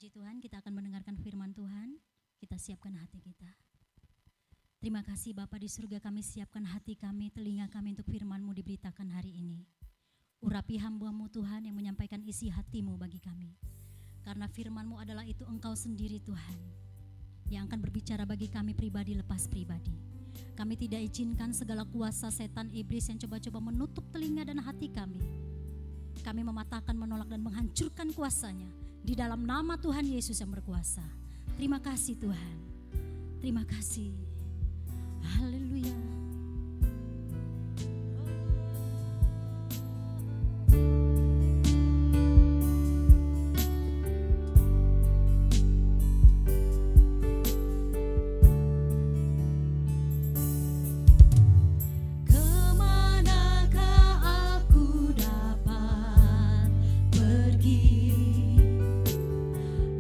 Puji Tuhan, kita akan mendengarkan firman Tuhan. Kita siapkan hati kita. Terima kasih Bapa di surga, kami siapkan hati kami, telinga kami untuk firman-Mu diberitakan hari ini. Urapi hamba-Mu Tuhan yang menyampaikan isi hati-Mu bagi kami. Karena firman-Mu adalah itu Engkau sendiri Tuhan, yang akan berbicara bagi kami pribadi lepas pribadi. Kami tidak izinkan segala kuasa setan iblis yang coba-coba menutup telinga dan hati kami. Kami mematahkan, menolak dan menghancurkan kuasanya di dalam nama Tuhan Yesus yang berkuasa. Terima kasih Tuhan. Terima kasih. Haleluya.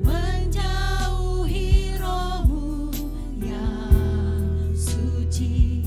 Menjauhi rohmu yang suci.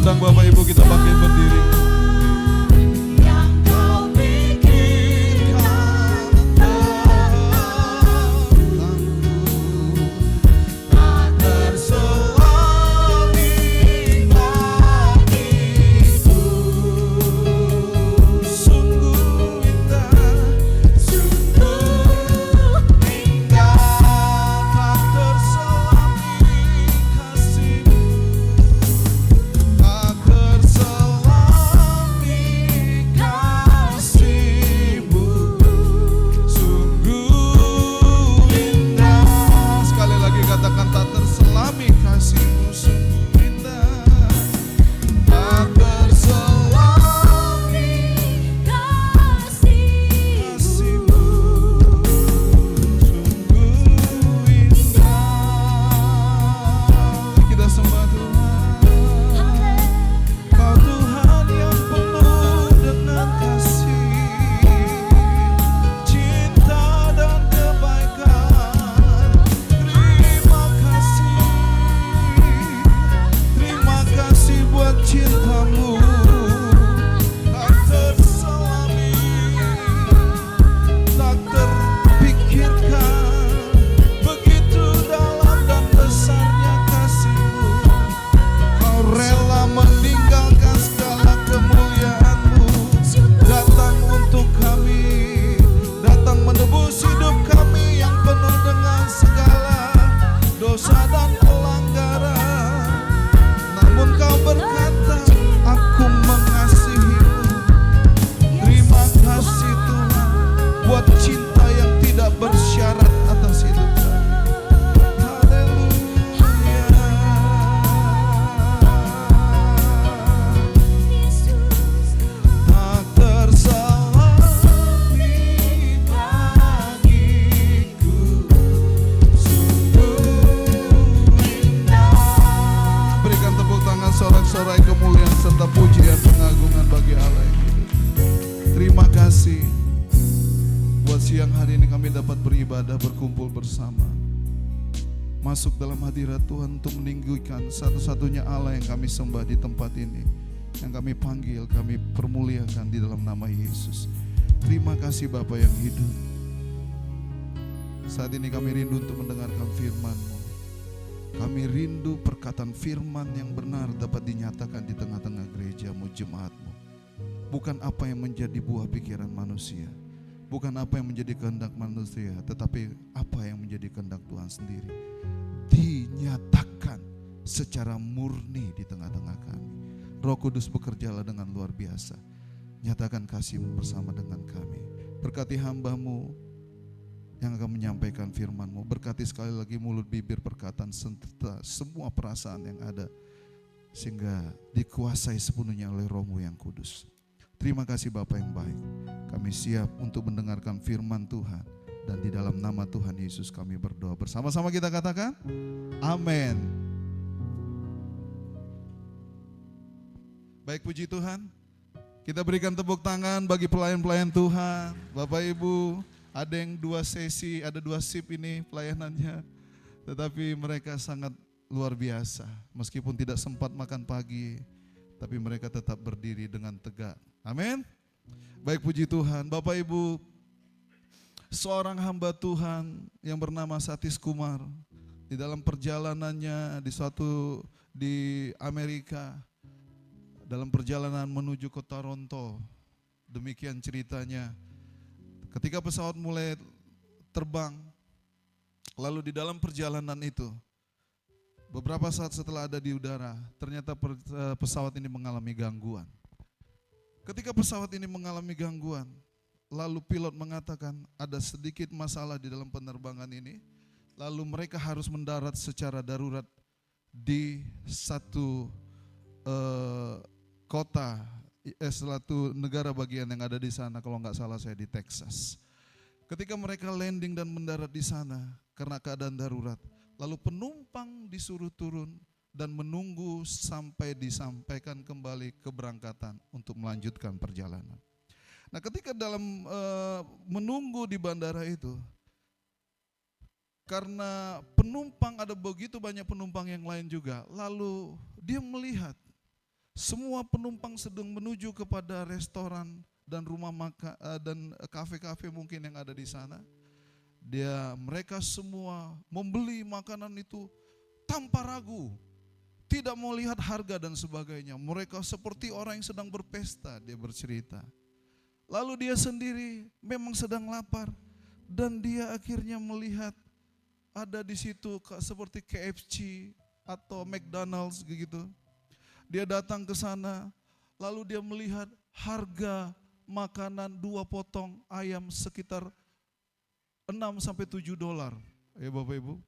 undang Bapak Ibu kita bangkit berdiri. Sorak-sorai kemuliaan serta pujian pengagungan bagi Allah yang hidup. Terima kasih buat siang hari ini kami dapat beribadah, berkumpul bersama, masuk dalam hadirat Tuhan untuk meninggikan satu-satunya Allah yang kami sembah di tempat ini, yang kami panggil, kami permuliakan di dalam nama Yesus. Terima kasih Bapa yang hidup. Saat ini kami rindu untuk mendengarkan firman-Mu. Kami rindu perkataan firman yang benar dapat dinyatakan di tengah-tengah gereja-Mu, jemaat-Mu. Bukan apa yang menjadi buah pikiran manusia, bukan apa yang menjadi kehendak manusia, tetapi apa yang menjadi kehendak Tuhan sendiri. Dinyatakan secara murni di tengah-tengah kami. Roh Kudus bekerjalah dengan luar biasa. Nyatakan kasih-Mu bersama dengan kami. Berkati hamba-Mu yang akan menyampaikan firman-Mu. Berkati sekali lagi mulut, bibir, perkataan, serta semua perasaan yang ada, sehingga dikuasai sepenuhnya oleh Roh-Mu yang kudus. Terima kasih Bapa yang baik. Kami siap untuk mendengarkan firman Tuhan, dan di dalam nama Tuhan Yesus kami berdoa. Bersama-sama kita katakan, amin. Baik, puji Tuhan. Kita berikan tepuk tangan bagi pelayan-pelayan Tuhan. Bapak Ibu, ada yang 2 sesi, ada 2 shift ini pelayanannya. Tetapi mereka sangat luar biasa. Meskipun tidak sempat makan pagi, tapi mereka tetap berdiri dengan tegak. Amin. Baik, puji Tuhan. Bapak Ibu, seorang hamba Tuhan yang bernama Satis Kumar, di dalam perjalanannya di Amerika, dalam perjalanan menuju ke Toronto, demikian ceritanya. Ketika pesawat mulai terbang, lalu di dalam perjalanan itu, beberapa saat setelah ada di udara, ternyata pesawat ini mengalami gangguan. Ketika pesawat ini mengalami gangguan, lalu pilot mengatakan ada sedikit masalah di dalam penerbangan ini, lalu mereka harus mendarat secara darurat di satu kota, suatu negara bagian yang ada di sana, kalau nggak salah saya di Texas. Ketika mereka landing dan mendarat di sana karena keadaan darurat, lalu penumpang disuruh turun dan menunggu sampai disampaikan kembali keberangkatan untuk melanjutkan perjalanan. Nah, ketika dalam menunggu di bandara itu, karena penumpang ada begitu banyak penumpang yang lain juga, lalu dia melihat Semua penumpang sedang menuju kepada restoran dan rumah makan dan kafe-kafe mungkin yang ada di sana. Mereka semua membeli makanan itu tanpa ragu, tidak mau lihat harga dan sebagainya. Mereka seperti orang yang sedang berpesta, dia bercerita. Lalu dia sendiri memang sedang lapar dan dia akhirnya melihat ada di situ seperti KFC atau McDonald's gitu. Dia datang ke sana, lalu dia melihat harga makanan 2 potong ayam sekitar 6-7 dolar. Ya Bapak Ibu.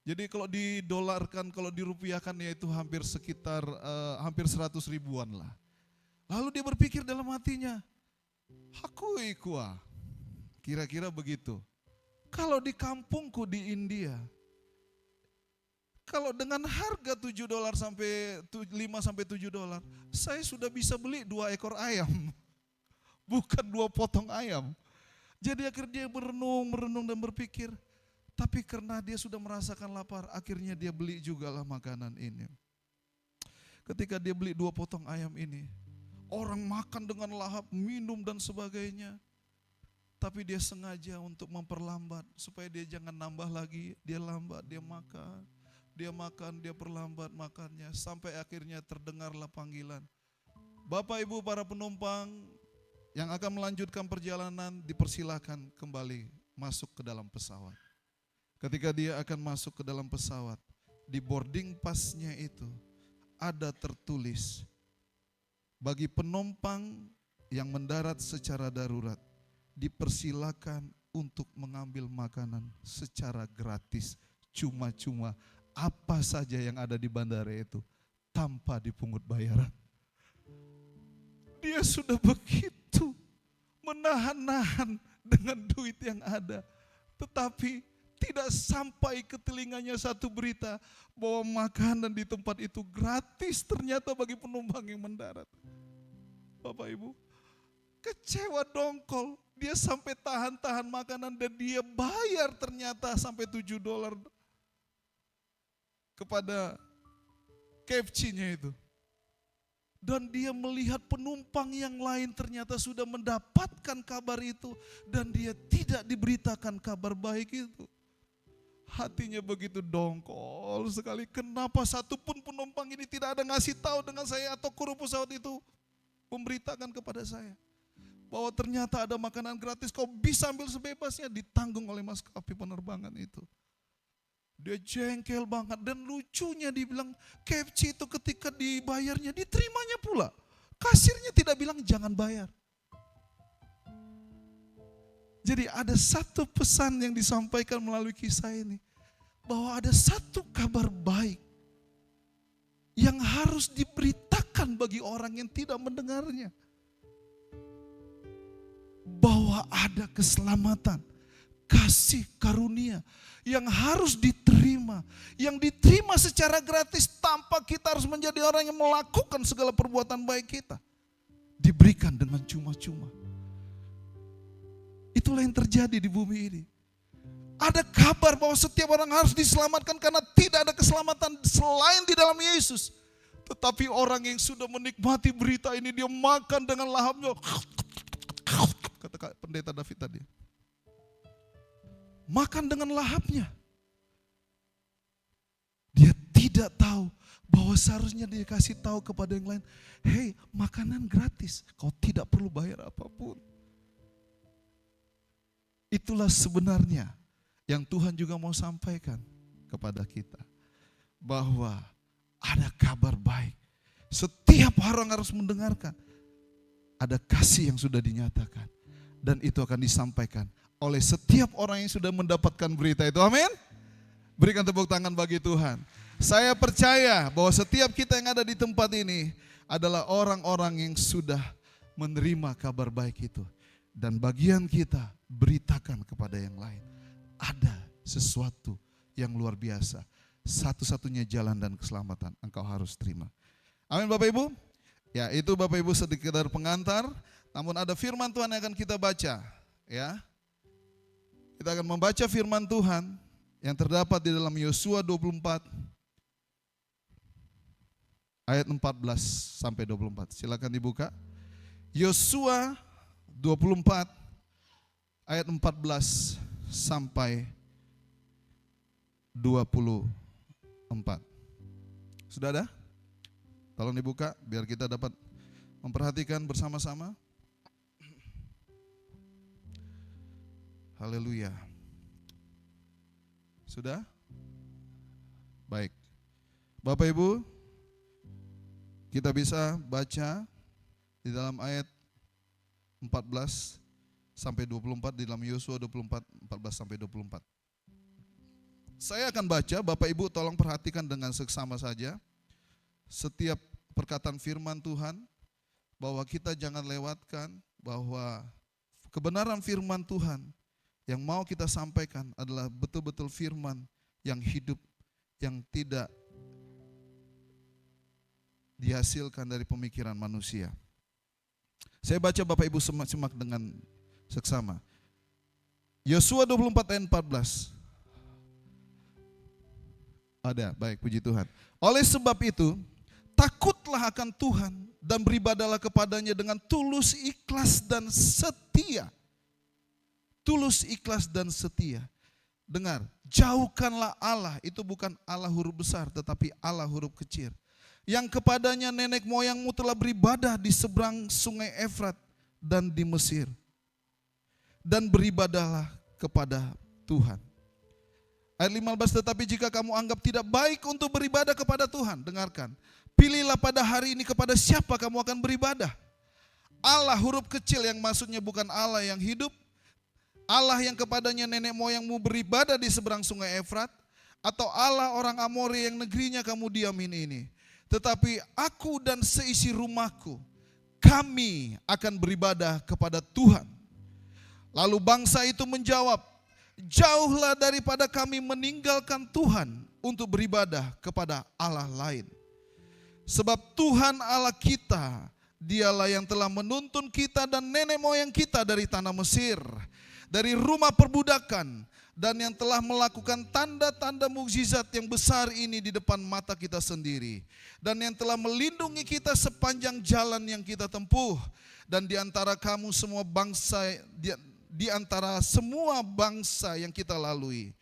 Jadi kalau didolarkan, kalau dirupiahkan ya itu hampir sekitar hampir 100 ribuan lah. Lalu dia berpikir dalam hatinya, hakui kuah. Kira-kira begitu. Kalau di kampungku di India, kalau dengan harga 7 dolar sampai 5-7 dolar, saya sudah bisa beli 2 ekor ayam. Bukan 2 potong ayam. Jadi akhirnya dia merenung dan berpikir, tapi karena dia sudah merasakan lapar, akhirnya dia beli jugalah makanan ini. Ketika dia beli 2 potong ayam ini, orang makan dengan lahap, minum dan sebagainya. Tapi dia sengaja untuk memperlambat, supaya dia jangan nambah lagi, dia lambat, dia makan. Dia perlambat makannya, sampai akhirnya terdengarlah panggilan. Bapak Ibu para penumpang yang akan melanjutkan perjalanan dipersilakan kembali masuk ke dalam pesawat. Ketika dia akan masuk ke dalam pesawat, di boarding pass-nya itu ada tertulis, bagi penumpang yang mendarat secara darurat, dipersilakan untuk mengambil makanan secara gratis, cuma-cuma, apa saja yang ada di bandara itu tanpa dipungut bayaran. Dia sudah begitu menahan-nahan dengan duit yang ada, tetapi tidak sampai ke telinganya satu berita bahwa makanan di tempat itu gratis ternyata bagi penumpang yang mendarat. Bapak Ibu, kecewa dongkol, dia sampai tahan-tahan makanan dan dia bayar ternyata sampai 7 dolar kepada KFC-nya itu. Dan dia melihat penumpang yang lain ternyata sudah mendapatkan kabar itu dan dia tidak diberitakan kabar baik itu. Hatinya begitu dongkol sekali. Kenapa satupun penumpang ini tidak ada ngasih tahu dengan saya atau kru pesawat itu memberitakan kepada saya bahwa ternyata ada makanan gratis, kau bisa ambil sebebasnya, ditanggung oleh maskapai penerbangan itu. Dia jengkel banget dan lucunya dibilang KFC itu ketika dibayarnya diterimanya pula. Kasirnya tidak bilang jangan bayar. Jadi ada satu pesan yang disampaikan melalui kisah ini. Bahwa ada satu kabar baik yang harus diberitakan bagi orang yang tidak mendengarnya. Bahwa ada keselamatan, kasih karunia yang harus diterima, yang diterima secara gratis tanpa kita harus menjadi orang yang melakukan segala perbuatan baik kita. Diberikan dengan cuma-cuma. Itulah yang terjadi di bumi ini. Ada kabar bahwa setiap orang harus diselamatkan karena tidak ada keselamatan selain di dalam Yesus. Tetapi orang yang sudah menikmati berita ini, dia makan dengan lahapnya. Kata pendeta David tadi. Makan dengan lahapnya. Dia tidak tahu bahwa seharusnya dia kasih tahu kepada yang lain, hei, makanan gratis, kau tidak perlu bayar apapun. Itulah sebenarnya yang Tuhan juga mau sampaikan kepada kita. Bahwa ada kabar baik. Setiap orang harus mendengarkan. Ada kasih yang sudah dinyatakan. Dan itu akan disampaikan oleh setiap orang yang sudah mendapatkan berita itu. Amin. Berikan tepuk tangan bagi Tuhan. Saya percaya bahwa setiap kita yang ada di tempat ini adalah orang-orang yang sudah menerima kabar baik itu. Dan bagian kita beritakan kepada yang lain. Ada sesuatu yang luar biasa. Satu-satunya jalan dan keselamatan engkau harus terima. Amin Bapak Ibu. Ya, itu Bapak Ibu sedikit dari pengantar. Namun ada firman Tuhan yang akan kita baca. Ya, kita akan membaca firman Tuhan yang terdapat di dalam Yosua 24 ayat 14 sampai 24. Silakan dibuka. Yosua 24 ayat 14 sampai 24. Sudah ada? Tolong dibuka biar kita dapat memperhatikan bersama-sama. Haleluya. Sudah? Baik. Bapak Ibu, kita bisa baca di dalam ayat 14 sampai 24 di dalam Yosua 24, 14 sampai 24. Saya akan baca, Bapak Ibu tolong perhatikan dengan seksama saja. Setiap perkataan firman Tuhan, bahwa kita jangan lewatkan, bahwa kebenaran firman Tuhan yang mau kita sampaikan adalah betul-betul firman yang hidup, yang tidak dihasilkan dari pemikiran manusia. Saya baca, Bapak Ibu simak dengan seksama. Yosua 24 ayat 14. Ada, baik, puji Tuhan. Oleh sebab itu, takutlah akan Tuhan dan beribadalah kepadanya dengan tulus, ikhlas dan setia. Tulus, ikhlas dan setia. Dengar, jauhkanlah Allah, itu bukan Allah huruf besar tetapi Allah huruf kecil. Yang kepadanya nenek moyangmu telah beribadah di seberang sungai Efrat dan di Mesir. Dan beribadahlah kepada Tuhan. Ayat 15, tetapi jika kamu anggap tidak baik untuk beribadah kepada Tuhan, dengarkan. Pilihlah pada hari ini kepada siapa kamu akan beribadah. Allah huruf kecil yang maksudnya bukan Allah yang hidup, Allah yang kepadanya nenek moyangmu beribadah di seberang sungai Efrat, atau Allah orang Amori yang negerinya kamu diamin ini. Tetapi aku dan seisi rumahku, kami akan beribadah kepada Tuhan. Lalu bangsa itu menjawab, jauhlah daripada kami meninggalkan Tuhan untuk beribadah kepada Allah lain. Sebab Tuhan Allah kita, dialah yang telah menuntun kita dan nenek moyang kita dari tanah Mesir, dari rumah perbudakan, dan yang telah melakukan tanda-tanda mukjizat yang besar ini di depan mata kita sendiri, dan yang telah melindungi kita sepanjang jalan yang kita tempuh, dan di antara kamu semua bangsa, di antara semua bangsa yang kita lalui.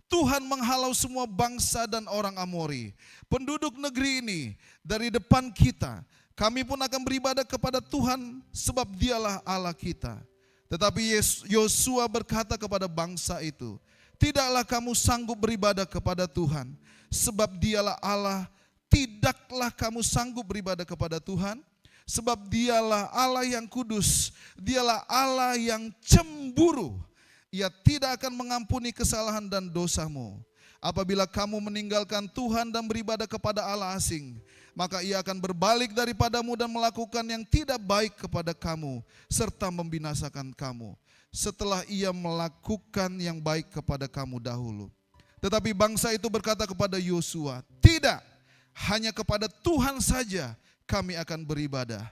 Tuhan menghalau semua bangsa dan orang Amori, penduduk negeri ini, dari depan kita. Kami pun akan beribadah kepada Tuhan sebab dialah Allah kita. Tetapi Yosua berkata kepada bangsa itu, tidaklah kamu sanggup beribadah kepada Tuhan, sebab dialah Allah. Tidaklah kamu sanggup beribadah kepada Tuhan, sebab dialah Allah yang kudus, dialah Allah yang cemburu. Ia tidak akan mengampuni kesalahan dan dosamu. Apabila kamu meninggalkan Tuhan dan beribadah kepada Allah asing, maka ia akan berbalik daripadamu dan melakukan yang tidak baik kepada kamu, serta membinasakan kamu, setelah ia melakukan yang baik kepada kamu dahulu. Tetapi bangsa itu berkata kepada Yosua, tidak, hanya kepada Tuhan saja kami akan beribadah.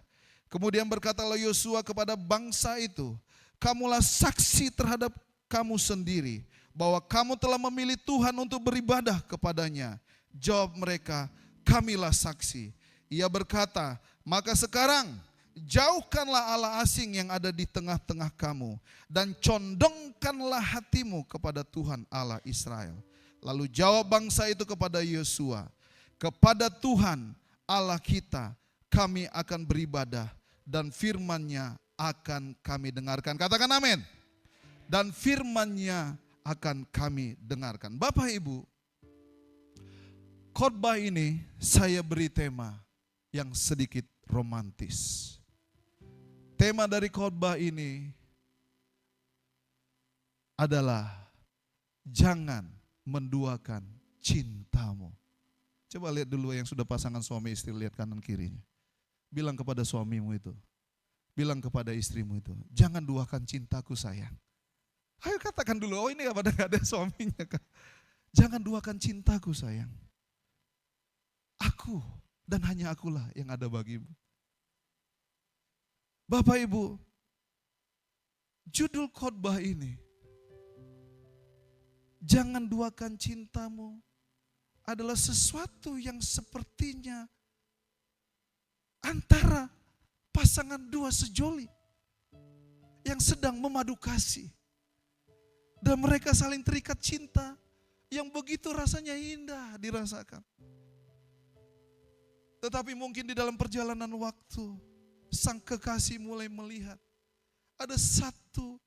Kemudian berkatalah Yosua kepada bangsa itu, kamulah saksi terhadap kamu sendiri, bahwa kamu telah memilih Tuhan untuk beribadah kepadanya. Jawab mereka, kamilah saksi. Ia berkata, maka sekarang jauhkanlah Allah asing yang ada di tengah-tengah kamu, dan condongkanlah hatimu kepada Tuhan Allah Israel. Lalu jawab bangsa itu kepada Yosua, kepada Tuhan Allah kita kami akan beribadah, dan firman-Nya akan kami dengarkan. Katakan amin. Dan firman-Nya akan kami dengarkan. Bapak Ibu, khotbah ini saya beri tema yang sedikit romantis. Tema dari khotbah ini adalah jangan menduakan cintamu. Coba lihat dulu yang sudah pasangan suami istri, lihat kanan kirinya. Bilang kepada suamimu itu, bilang kepada istrimu itu, jangan duakan cintaku sayang. Ayo katakan dulu, oh ini pada gak ada suaminya kan. Jangan duakan cintaku sayang. Aku dan hanya akulah yang ada bagimu. Bapak Ibu, judul khotbah ini, jangan duakan cintamu, adalah sesuatu yang sepertinya antara pasangan dua sejoli yang sedang memadu kasih. Dan mereka saling terikat cinta yang begitu rasanya indah dirasakan. Tetapi mungkin di dalam perjalanan waktu, sang kekasih mulai melihat ada satu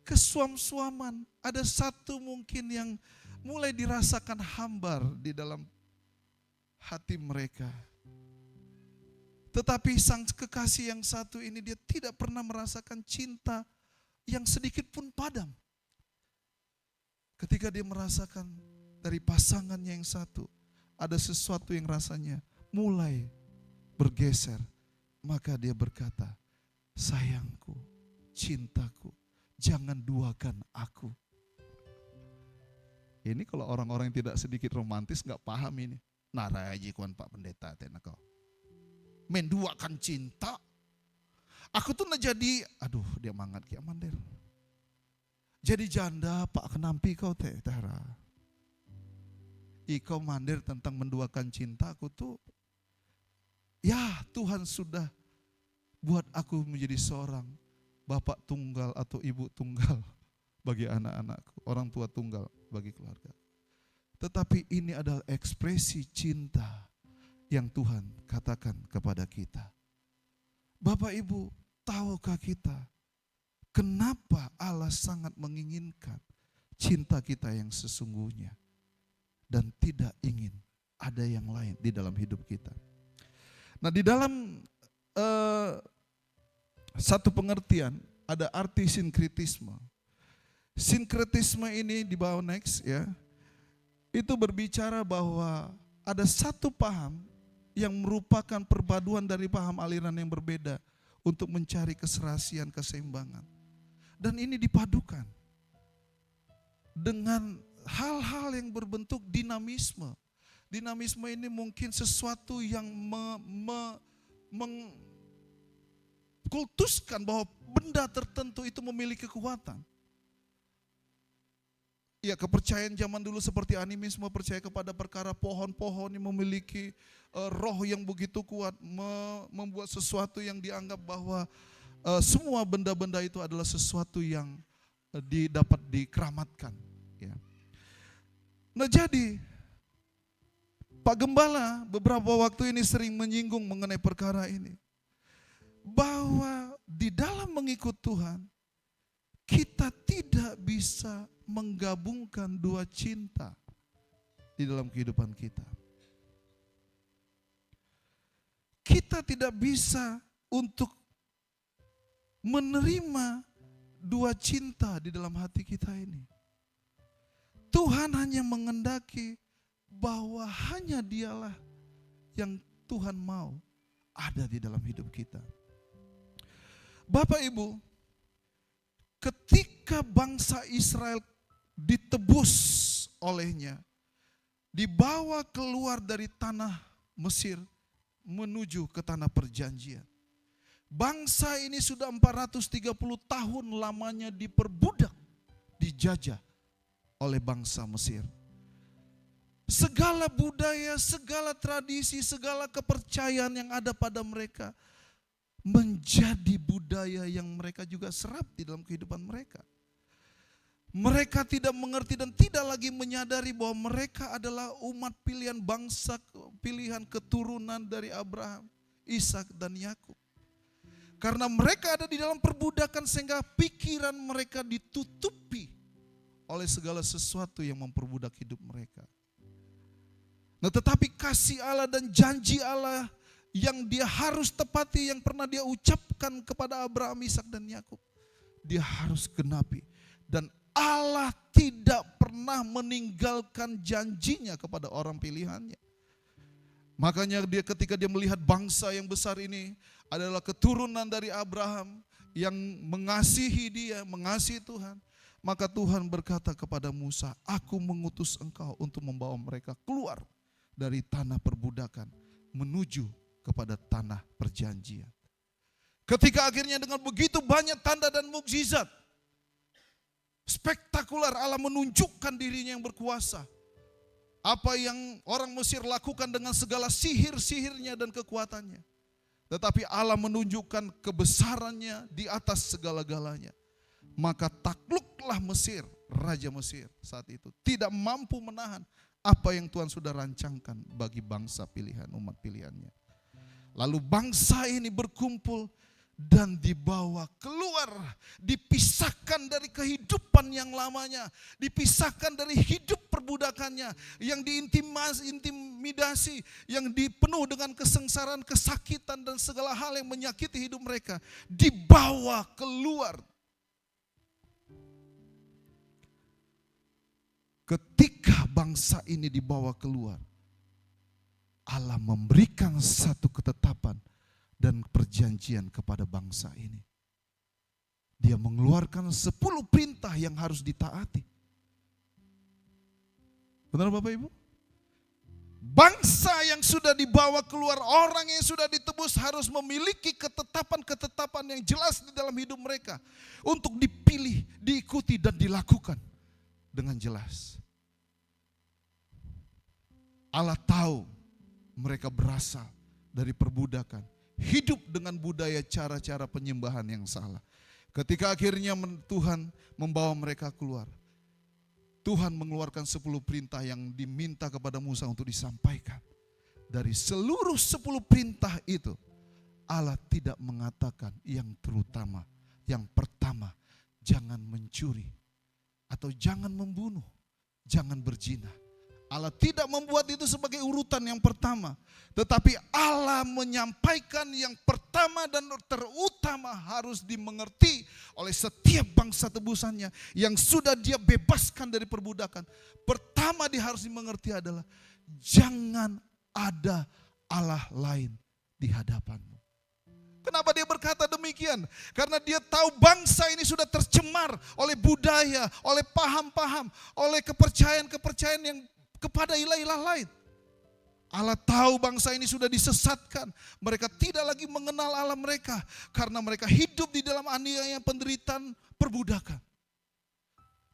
kesuam-suaman, ada satu mungkin yang mulai dirasakan hambar di dalam hati mereka. Tetapi sang kekasih yang satu ini dia tidak pernah merasakan cinta yang sedikit pun padam. Ketika dia merasakan dari pasangannya yang satu, ada sesuatu yang rasanya mulai bergeser. Maka dia berkata, sayangku, cintaku, jangan duakan aku. Ini kalau orang-orang yang tidak sedikit romantis gak paham ini. Naraji kuan Pak Pendeta tenako. Menduakan cinta. Aku tuh jadi, aduh dia mangat ki amandir. Jadi janda Pak kenampi kau teh Tara. Ikau mandir tentang menduakan cinta, aku tuh ya Tuhan sudah buat aku menjadi seorang bapak tunggal atau ibu tunggal bagi anak-anakku, orang tua tunggal bagi keluarga. Tetapi ini adalah ekspresi cinta yang Tuhan katakan kepada kita. Bapak Ibu, tahukah kita kenapa Allah sangat menginginkan cinta kita yang sesungguhnya dan tidak ingin ada yang lain di dalam hidup kita? Nah, di dalam satu pengertian ada arti sinkretisme. Sinkretisme ini di bawah next ya, itu berbicara bahwa ada satu paham yang merupakan perpaduan dari paham aliran yang berbeda untuk mencari keserasian, keseimbangan. Dan ini dipadukan dengan hal-hal yang berbentuk dinamisme. Dinamisme ini mungkin sesuatu yang mengkultuskan bahwa benda tertentu itu memiliki kekuatan. Ya, kepercayaan zaman dulu seperti animisme, percaya kepada perkara pohon-pohon yang memiliki roh yang begitu kuat, membuat sesuatu yang dianggap bahwa semua benda-benda itu adalah sesuatu yang dapat dikeramatkan. Ya. Nah jadi Pak Gembala beberapa waktu ini sering menyinggung mengenai perkara ini. Bahwa di dalam mengikut Tuhan, kita tidak bisa menggabungkan dua cinta di dalam kehidupan kita. Kita tidak bisa untuk menerima dua cinta di dalam hati kita ini. Tuhan hanya mengendaki bahwa hanya Dialah yang Tuhan mau ada di dalam hidup kita. Bapak Ibu, ketika bangsa Israel ditebus olehnya, dibawa keluar dari tanah Mesir menuju ke tanah perjanjian. Bangsa ini sudah 430 tahun lamanya diperbudak, dijajah oleh bangsa Mesir. Segala budaya, segala tradisi, segala kepercayaan yang ada pada mereka menjadi budaya yang mereka juga serap di dalam kehidupan mereka. Mereka tidak mengerti dan tidak lagi menyadari bahwa mereka adalah umat pilihan bangsa, pilihan keturunan dari Abraham, Ishak dan Yakub. Karena mereka ada di dalam perbudakan sehingga pikiran mereka ditutupi oleh segala sesuatu yang memperbudak hidup mereka. Nah, tetapi kasih Allah dan janji Allah yang dia harus tepati, yang pernah dia ucapkan kepada Abraham, Ishak dan Yakub, dia harus genapi. Dan Allah tidak pernah meninggalkan janjinya kepada orang pilihannya. Makanya dia ketika dia melihat bangsa yang besar ini adalah keturunan dari Abraham yang mengasihi dia, mengasihi Tuhan. Maka Tuhan berkata kepada Musa, aku mengutus engkau untuk membawa mereka keluar dari tanah perbudakan menuju kepada tanah perjanjian. Ketika akhirnya dengan begitu banyak tanda dan mukjizat, spektakuler Allah menunjukkan dirinya yang berkuasa. Apa yang orang Mesir lakukan dengan segala sihir-sihirnya dan kekuatannya. Tetapi Allah menunjukkan kebesarannya di atas segala-galanya. Maka takluklah Mesir, Raja Mesir saat itu. Tidak mampu menahan apa yang Tuhan sudah rancangkan bagi bangsa pilihan, umat pilihannya. Lalu bangsa ini berkumpul dan dibawa keluar, dipisahkan dari kehidupan yang lamanya, dipisahkan dari hidup perbudakannya, yang diintimidasi, yang dipenuh dengan kesengsaraan, kesakitan dan segala hal yang menyakiti hidup mereka, dibawa keluar. Ketika bangsa ini dibawa keluar, Allah memberikan satu ketetapan dan perjanjian kepada bangsa ini. Dia mengeluarkan 10 perintah yang harus ditaati. Benar Bapak Ibu? Bangsa yang sudah dibawa keluar, orang yang sudah ditebus harus memiliki ketetapan-ketetapan yang jelas di dalam hidup mereka. Untuk dipilih, diikuti dan dilakukan dengan jelas. Allah tahu mereka berasal dari perbudakan, hidup dengan budaya cara-cara penyembahan yang salah. Ketika akhirnya Tuhan membawa mereka keluar, Tuhan mengeluarkan 10 perintah yang diminta kepada Musa untuk disampaikan. Dari seluruh 10 perintah itu, Allah tidak mengatakan yang terutama, yang pertama, jangan mencuri, atau jangan membunuh, jangan berzina. Allah tidak membuat itu sebagai urutan yang pertama. Tetapi Allah menyampaikan yang pertama dan terutama harus dimengerti oleh setiap bangsa tebusannya yang sudah dia bebaskan dari perbudakan. Pertama dia harus dimengerti adalah jangan ada Allah lain di hadapanmu. Kenapa dia berkata demikian? Karena dia tahu bangsa ini sudah tercemar oleh budaya, oleh paham-paham, oleh kepercayaan-kepercayaan yang kepada ilah-ilah lain. Allah tahu bangsa ini sudah disesatkan. Mereka tidak lagi mengenal Allah mereka. Karena mereka hidup di dalam aniaya, penderitaan, perbudakan.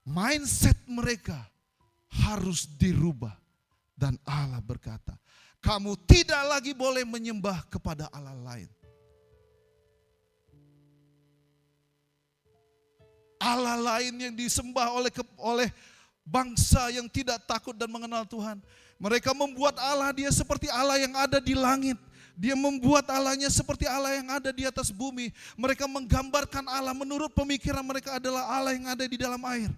Mindset mereka harus dirubah. Dan Allah berkata, kamu tidak lagi boleh menyembah kepada Allah lain. Allah lain yang disembah oleh bangsa yang tidak takut dan mengenal Tuhan. Mereka membuat Allah dia seperti Allah yang ada di langit. Dia membuat Allahnya seperti Allah yang ada di atas bumi. Mereka menggambarkan Allah menurut pemikiran mereka adalah Allah yang ada di dalam air.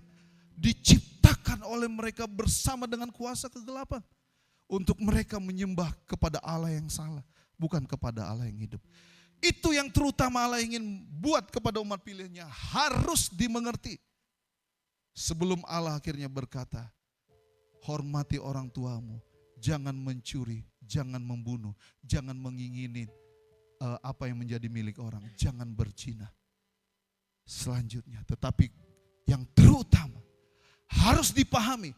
Diciptakan oleh mereka bersama dengan kuasa kegelapan. Untuk mereka menyembah kepada Allah yang salah, bukan kepada Allah yang hidup. Itu yang terutama Allah ingin buat kepada umat pilihannya, harus dimengerti. Sebelum Allah akhirnya berkata, hormati orang tuamu, jangan mencuri, jangan membunuh, jangan mengingini apa yang menjadi milik orang, jangan berzina. Selanjutnya, tetapi yang terutama harus dipahami,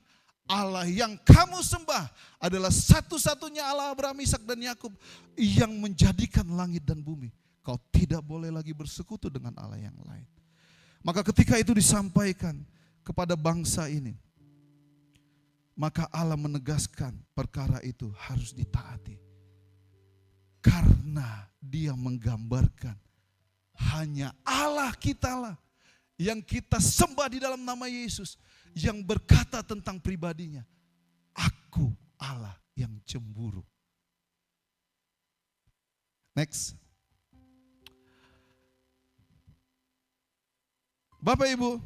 Allah yang kamu sembah adalah satu-satunya Allah Abraham, Ishak dan Yakub yang menjadikan langit dan bumi. Kau tidak boleh lagi bersekutu dengan Allah yang lain. Maka ketika itu disampaikan kepada bangsa ini, maka Allah menegaskan perkara itu harus ditaati. Karena dia menggambarkan hanya Allah kitalah yang kita sembah di dalam nama Yesus, yang berkata tentang pribadinya, aku Allah yang cemburu. Next. Bapak Ibu,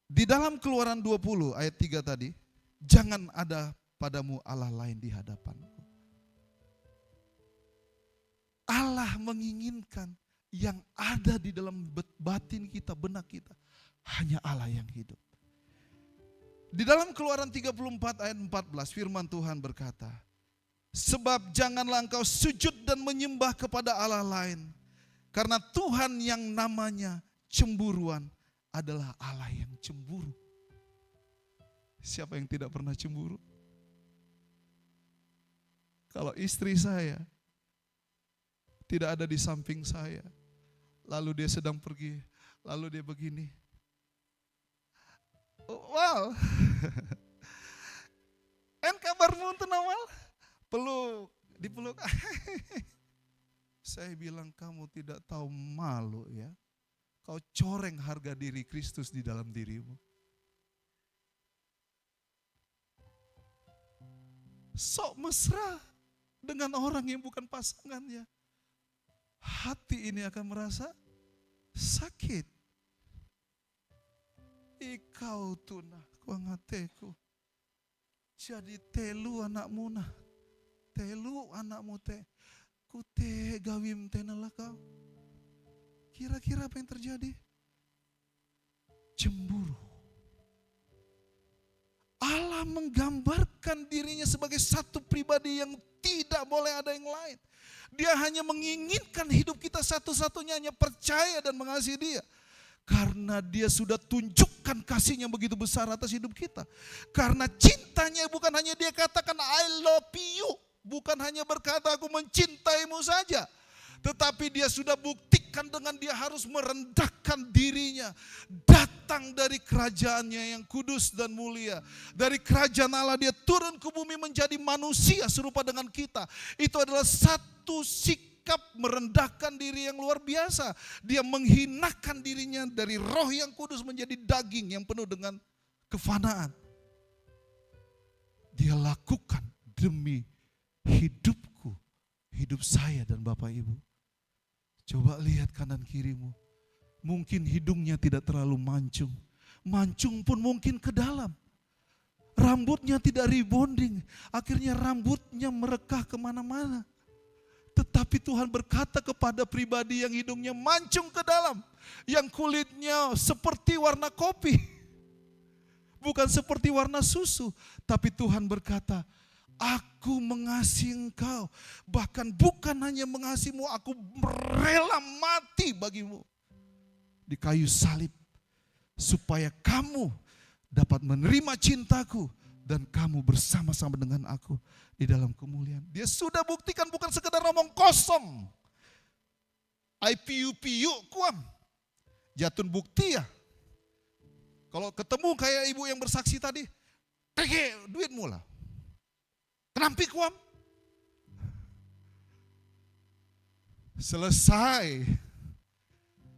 di dalam Keluaran 20 ayat 3 tadi, jangan ada padamu Allah lain di hadapanku. Allah menginginkan yang ada di dalam batin kita, benak kita, hanya Allah yang hidup. Di dalam Keluaran 34 ayat 14 firman Tuhan berkata, sebab janganlah engkau sujud dan menyembah kepada Allah lain, karena Tuhan yang namanya cemburuan adalah Allah yang cemburu. Siapa yang tidak pernah cemburu? Kalau istri saya tidak ada di samping saya, lalu dia sedang pergi, lalu dia begini, Wow. En kabarmu untuk awal? Peluk, dipeluk. Saya bilang kamu tidak tahu malu ya. Kau coreng harga diri Kristus di dalam dirimu. Sok mesra dengan orang yang bukan pasangannya. Hati ini akan merasa sakit. Ikau tunah kuangateku. Jadi telu anakmu nah. Telu anakmu teh. Ku teh gawim tenelah kau. Kira-kira apa yang terjadi? Cemburu. Allah menggambarkan dirinya sebagai satu pribadi yang tidak boleh ada yang lain. Dia hanya menginginkan hidup kita satu-satunya hanya percaya dan mengasihi Dia. Karena Dia sudah tunjukkan kasih-Nya begitu besar atas hidup kita. Karena cintanya bukan hanya Dia katakan I love you. Bukan hanya berkata aku mencintaimu saja. Tetapi Dia sudah buktikan dengan Dia harus merendahkan dirinya. Datang dari kerajaannya yang kudus dan mulia. Dari kerajaan Allah Dia turun ke bumi menjadi manusia serupa dengan kita. Itu adalah satu sikap merendahkan diri yang luar biasa. Dia menghinakan dirinya dari roh yang kudus menjadi daging yang penuh dengan kefanaan. Dia lakukan demi hidupku, hidup saya dan Bapak Ibu. Coba lihat kanan kirimu. Mungkin hidungnya tidak terlalu mancung. Mancung pun mungkin ke dalam. Rambutnya tidak rebonding. Akhirnya rambutnya merekah kemana-mana. Tetapi Tuhan berkata kepada pribadi yang hidungnya mancung ke dalam. Yang kulitnya seperti warna kopi. Bukan seperti warna susu. Tapi Tuhan berkata, aku mengasihi engkau. Bahkan bukan hanya mengasihimu, aku rela mati bagimu. Di kayu salib. Supaya kamu dapat menerima cintaku. Dan kamu bersama-sama dengan aku di dalam kemuliaan. Dia sudah buktikan bukan sekedar ngomong kosong. I piu-piu kuam. Jatun bukti ya. Kalau ketemu kayak ibu yang bersaksi tadi. Tege duitmu lah. Kenampi kuam. Selesai.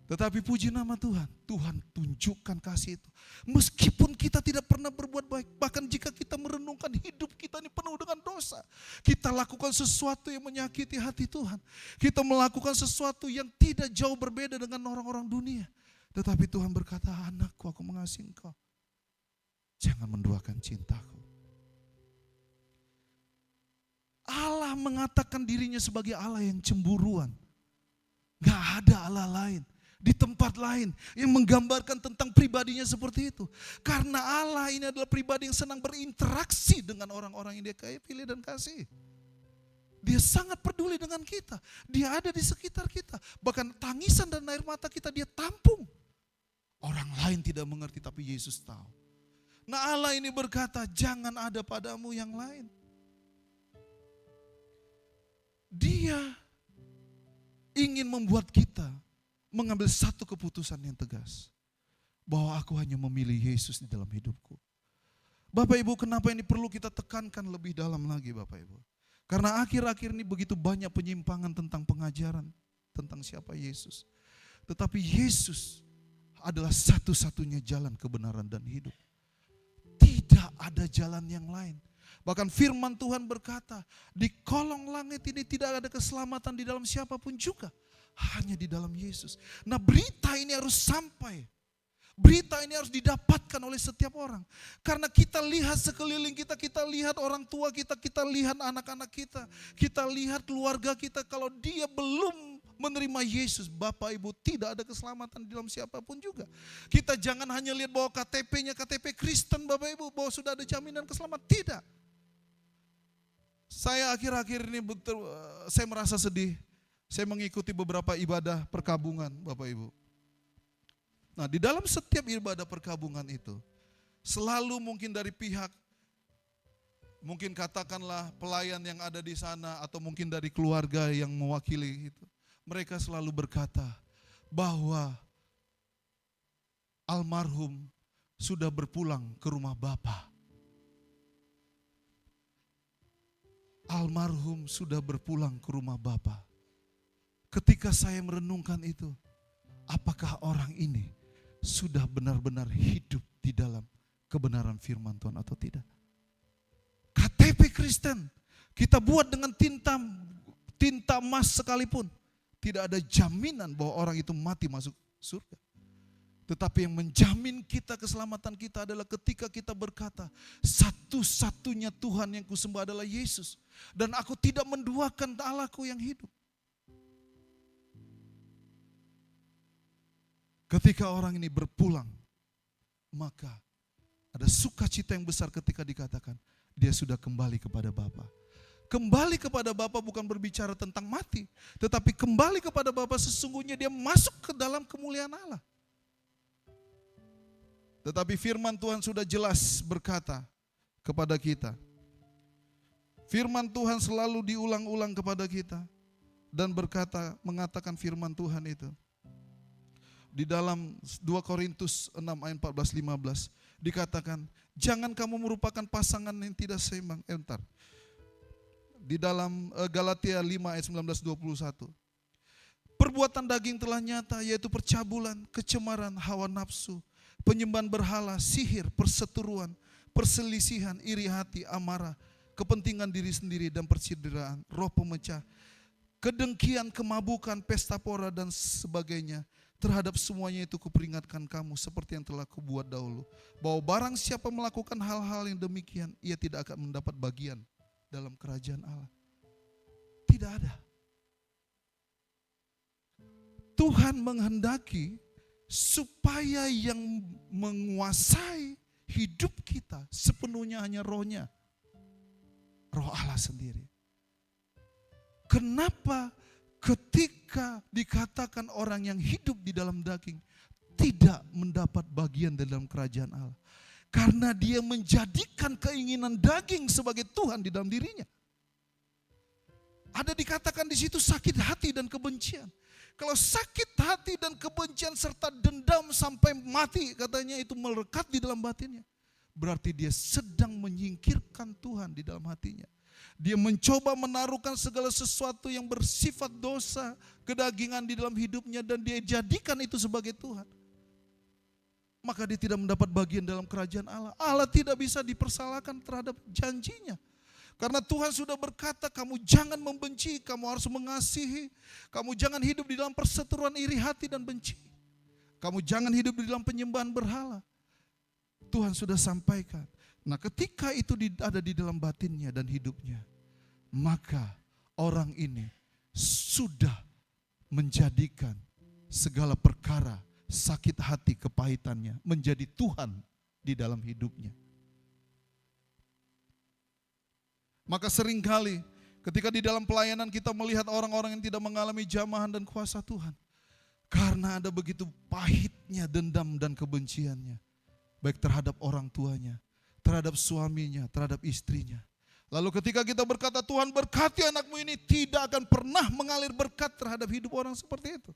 Tetapi puji nama Tuhan. Tuhan tunjukkan kasih itu. Meskipun kita tidak pernah berbuat baik. Bahkan jika kita merenungkan hidup kita ini penuh dengan dosa. Kita lakukan sesuatu yang menyakiti hati Tuhan. Kita melakukan sesuatu yang tidak jauh berbeda dengan orang-orang dunia. Tetapi Tuhan berkata, anakku aku mengasihi engkau. Jangan menduakan cintaku. Allah mengatakan dirinya sebagai Allah yang cemburuan. Gak ada Allah lain. Di tempat lain yang menggambarkan tentang pribadinya seperti itu. Karena Allah ini adalah pribadi yang senang berinteraksi dengan orang-orang yang Dia pilih dan kasih. Dia sangat peduli dengan kita. Dia ada di sekitar kita. Bahkan tangisan dan air mata kita Dia tampung. Orang lain tidak mengerti tapi Yesus tahu. Nah Allah ini berkata, jangan ada padamu yang lain. Dia ingin membuat kita mengambil satu keputusan yang tegas. Bahwa aku hanya memilih Yesus di dalam hidupku. Bapak Ibu, kenapa ini perlu kita tekankan lebih dalam lagi Bapak Ibu? Karena akhir-akhir ini begitu banyak penyimpangan tentang pengajaran. Tentang siapa Yesus. Tetapi Yesus adalah satu-satunya jalan kebenaran dan hidup. Tidak ada jalan yang lain. Bahkan firman Tuhan berkata, di kolong langit ini tidak ada keselamatan di dalam siapapun juga. Hanya di dalam Yesus. Nah berita ini harus sampai. Berita ini harus didapatkan oleh setiap orang. Karena kita lihat sekeliling kita, kita lihat orang tua kita, kita lihat anak-anak kita. Kita lihat keluarga kita, kalau dia belum menerima Yesus, Bapak Ibu, tidak ada keselamatan di dalam siapapun juga. Kita jangan hanya lihat bahwa KTP-nya KTP Kristen Bapak Ibu, bahwa sudah ada jaminan keselamatan. Tidak. Saya akhir-akhir ini saya merasa sedih. Saya mengikuti beberapa ibadah perkabungan Bapak Ibu. Nah di dalam setiap ibadah perkabungan itu, selalu mungkin dari pihak, mungkin katakanlah pelayan yang ada di sana, atau mungkin dari keluarga yang mewakili itu. Mereka selalu berkata bahwa almarhum sudah berpulang ke rumah Bapa. Almarhum sudah berpulang ke rumah Bapa. Ketika saya merenungkan itu, apakah orang ini sudah benar-benar hidup di dalam kebenaran firman Tuhan atau tidak? KTP Kristen kita buat dengan tinta emas sekalipun, tidak ada jaminan bahwa orang itu mati masuk surga. Tetapi yang menjamin kita keselamatan kita adalah ketika kita berkata, satu-satunya Tuhan yang kusembah adalah Yesus. Dan aku tidak menduakan Allahku yang hidup. Ketika orang ini berpulang, maka ada sukacita yang besar ketika dikatakan, dia sudah kembali kepada Bapa. Kembali kepada Bapa bukan berbicara tentang mati, tetapi kembali kepada Bapa sesungguhnya dia masuk ke dalam kemuliaan Allah. Tetapi firman Tuhan sudah jelas berkata kepada kita. Firman Tuhan selalu diulang-ulang kepada kita dan mengatakan firman Tuhan itu. Di dalam 2 Korintus 6 ayat 14-15 dikatakan, jangan kamu merupakan pasangan yang tidak seimbang. Di dalam Galatia 5 ayat 19-21. Perbuatan daging telah nyata, yaitu percabulan, kecemaran, hawa nafsu, penyembahan berhala, sihir, perseteruan, perselisihan, iri hati, amarah, kepentingan diri sendiri dan percideraan, roh pemecah, kedengkian, kemabukan, pesta pora dan sebagainya. Terhadap semuanya itu kuperingatkan kamu seperti yang telah kubuat dahulu, bahwa barang siapa melakukan hal-hal yang demikian, ia tidak akan mendapat bagian dalam kerajaan Allah. Tidak ada. Tuhan menghendaki supaya yang menguasai hidup kita sepenuhnya hanya rohnya. Roh Allah sendiri. Kenapa ketika dikatakan orang yang hidup di dalam daging tidak mendapat bagian dalam kerajaan Allah? Karena dia menjadikan keinginan daging sebagai Tuhan di dalam dirinya. Ada dikatakan di situ sakit hati dan kebencian. Kalau sakit hati dan kebencian serta dendam sampai mati, katanya itu melekat di dalam batinnya. Berarti dia sedang menyingkirkan Tuhan di dalam hatinya. Dia mencoba menaruhkan segala sesuatu yang bersifat dosa, kedagingan di dalam hidupnya dan dia jadikan itu sebagai Tuhan. Maka dia tidak mendapat bagian dalam kerajaan Allah. Allah tidak bisa dipersalahkan terhadap janjinya. Karena Tuhan sudah berkata, kamu jangan membenci, kamu harus mengasihi. Kamu jangan hidup di dalam perseteruan iri hati dan benci. Kamu jangan hidup di dalam penyembahan berhala. Tuhan sudah sampaikan. Nah, ketika itu ada di dalam batinnya dan hidupnya, maka orang ini sudah menjadikan segala perkara, sakit hati, kepahitannya menjadi Tuhan di dalam hidupnya. Maka seringkali ketika di dalam pelayanan kita melihat orang-orang yang tidak mengalami jamahan dan kuasa Tuhan. Karena ada begitu pahitnya dendam dan kebenciannya. Baik terhadap orang tuanya, terhadap suaminya, terhadap istrinya. Lalu ketika kita berkata Tuhan berkati anakmu ini, tidak akan pernah mengalir berkat terhadap hidup orang seperti itu.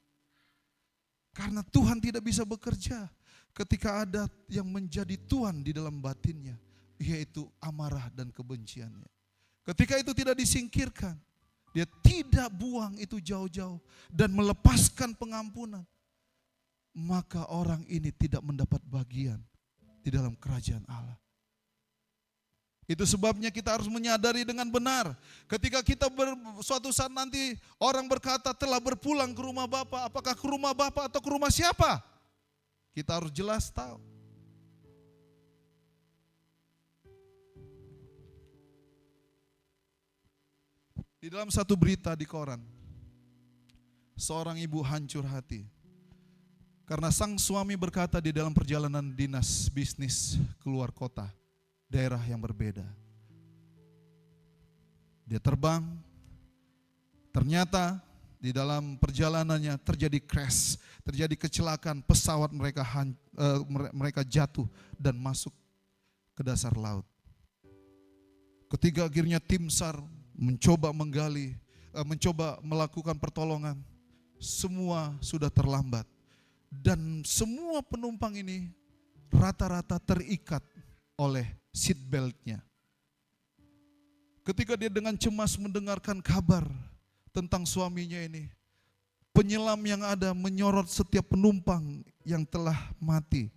Karena Tuhan tidak bisa bekerja ketika ada yang menjadi Tuhan di dalam batinnya, yaitu amarah dan kebenciannya. Ketika itu tidak disingkirkan, dia tidak buang itu jauh-jauh dan melepaskan pengampunan, maka orang ini tidak mendapat bagian di dalam kerajaan Allah. Itu sebabnya kita harus menyadari dengan benar. Ketika kita suatu saat nanti orang berkata telah berpulang ke rumah Bapa, apakah ke rumah Bapa atau ke rumah siapa? Kita harus jelas tahu. Di dalam satu berita di koran, seorang ibu hancur hati. Karena sang suami berkata di dalam perjalanan dinas bisnis keluar kota, daerah yang berbeda. Dia terbang, ternyata di dalam perjalanannya terjadi crash, terjadi kecelakaan, pesawat mereka jatuh dan masuk ke dasar laut. Ketika akhirnya tim SAR mencoba menggali, mencoba melakukan pertolongan, semua sudah terlambat. Dan semua penumpang ini rata-rata terikat oleh seat beltnya. Ketika dia dengan cemas mendengarkan kabar tentang suaminya ini, penyelam yang ada menyorot setiap penumpang yang telah mati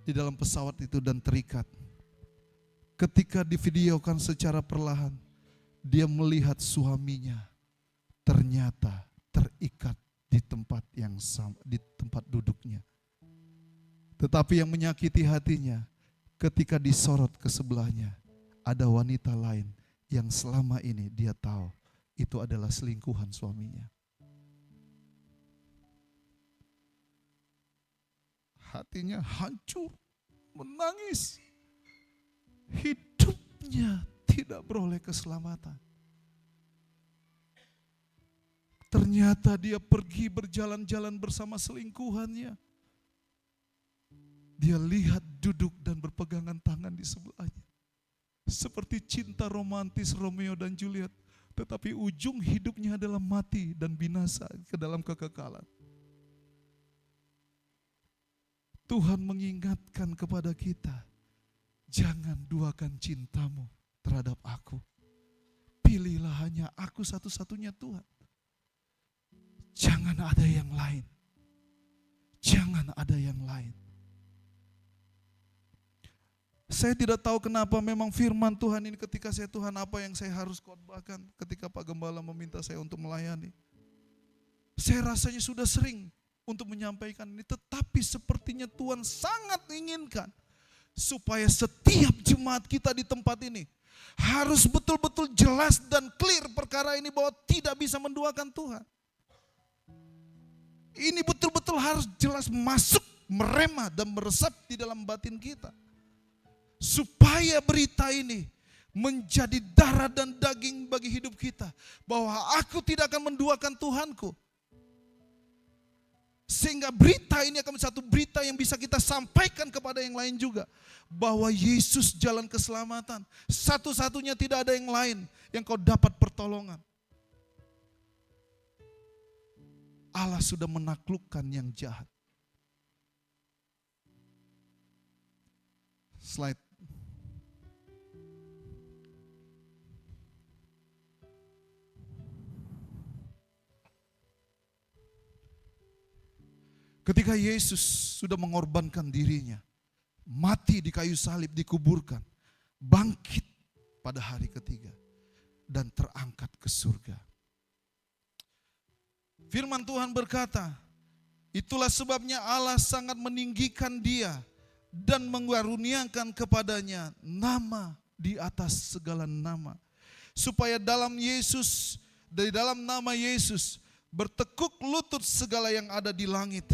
di dalam pesawat itu dan terikat. Ketika divideokan secara perlahan, dia melihat suaminya ternyata terikat di tempat yang sama, di tempat duduknya. Tetapi yang menyakiti hatinya, ketika disorot ke sebelahnya, ada wanita lain yang selama ini dia tahu itu adalah selingkuhan suaminya. Hatinya hancur, menangis. Hidupnya tidak beroleh keselamatan. Ternyata dia pergi berjalan-jalan bersama selingkuhannya. Dia lihat duduk dan berpegangan tangan di sebelahnya. Seperti cinta romantis Romeo dan Juliet. Tetapi ujung hidupnya adalah mati dan binasa ke dalam kekekalan. Tuhan mengingatkan kepada kita, jangan duakan cintamu terhadap aku. Pilihlah hanya aku satu-satunya Tuhan. Jangan ada yang lain. Jangan ada yang lain. Saya tidak tahu kenapa memang firman Tuhan ini ketika saya, Tuhan apa yang saya harus khotbahkan ketika Pak Gembala meminta saya untuk melayani. Saya rasanya sudah sering untuk menyampaikan ini, tetapi sepertinya Tuhan sangat inginkan supaya setiap jemaat kita di tempat ini harus betul-betul jelas dan clear perkara ini bahwa tidak bisa menduakan Tuhan. Ini betul-betul harus jelas masuk, merema dan meresap di dalam batin kita. Supaya berita ini menjadi darah dan daging bagi hidup kita. Bahwa aku tidak akan menduakan Tuhanku. Sehingga berita ini akan menjadi satu berita yang bisa kita sampaikan kepada yang lain juga. Bahwa Yesus jalan keselamatan. Satu-satunya, tidak ada yang lain yang kau dapat pertolongan. Allah sudah menaklukkan yang jahat. Slide. Ketika Yesus sudah mengorbankan dirinya, mati di kayu salib, dikuburkan, bangkit pada hari ketiga, dan terangkat ke surga. Firman Tuhan berkata, itulah sebabnya Allah sangat meninggikan dia dan mengaruniakan kepadanya nama di atas segala nama. Supaya dari dalam nama Yesus bertekuk lutut segala yang ada di langit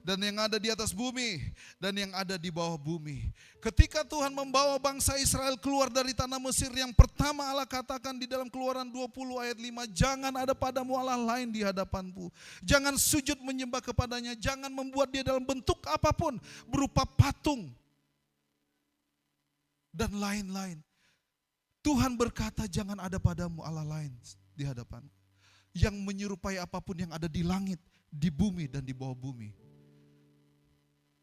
dan yang ada di atas bumi dan yang ada di bawah bumi. Ketika Tuhan membawa bangsa Israel keluar dari tanah Mesir, yang pertama Allah katakan di dalam Keluaran 20 ayat 5, jangan ada padamu Allah lain di hadapanku. Jangan sujud menyembah kepadanya, jangan membuat dia dalam bentuk apapun, berupa patung dan lain-lain. Tuhan berkata jangan ada padamu Allah lain di hadapanku, yang menyerupai apapun yang ada di langit, di bumi dan di bawah bumi.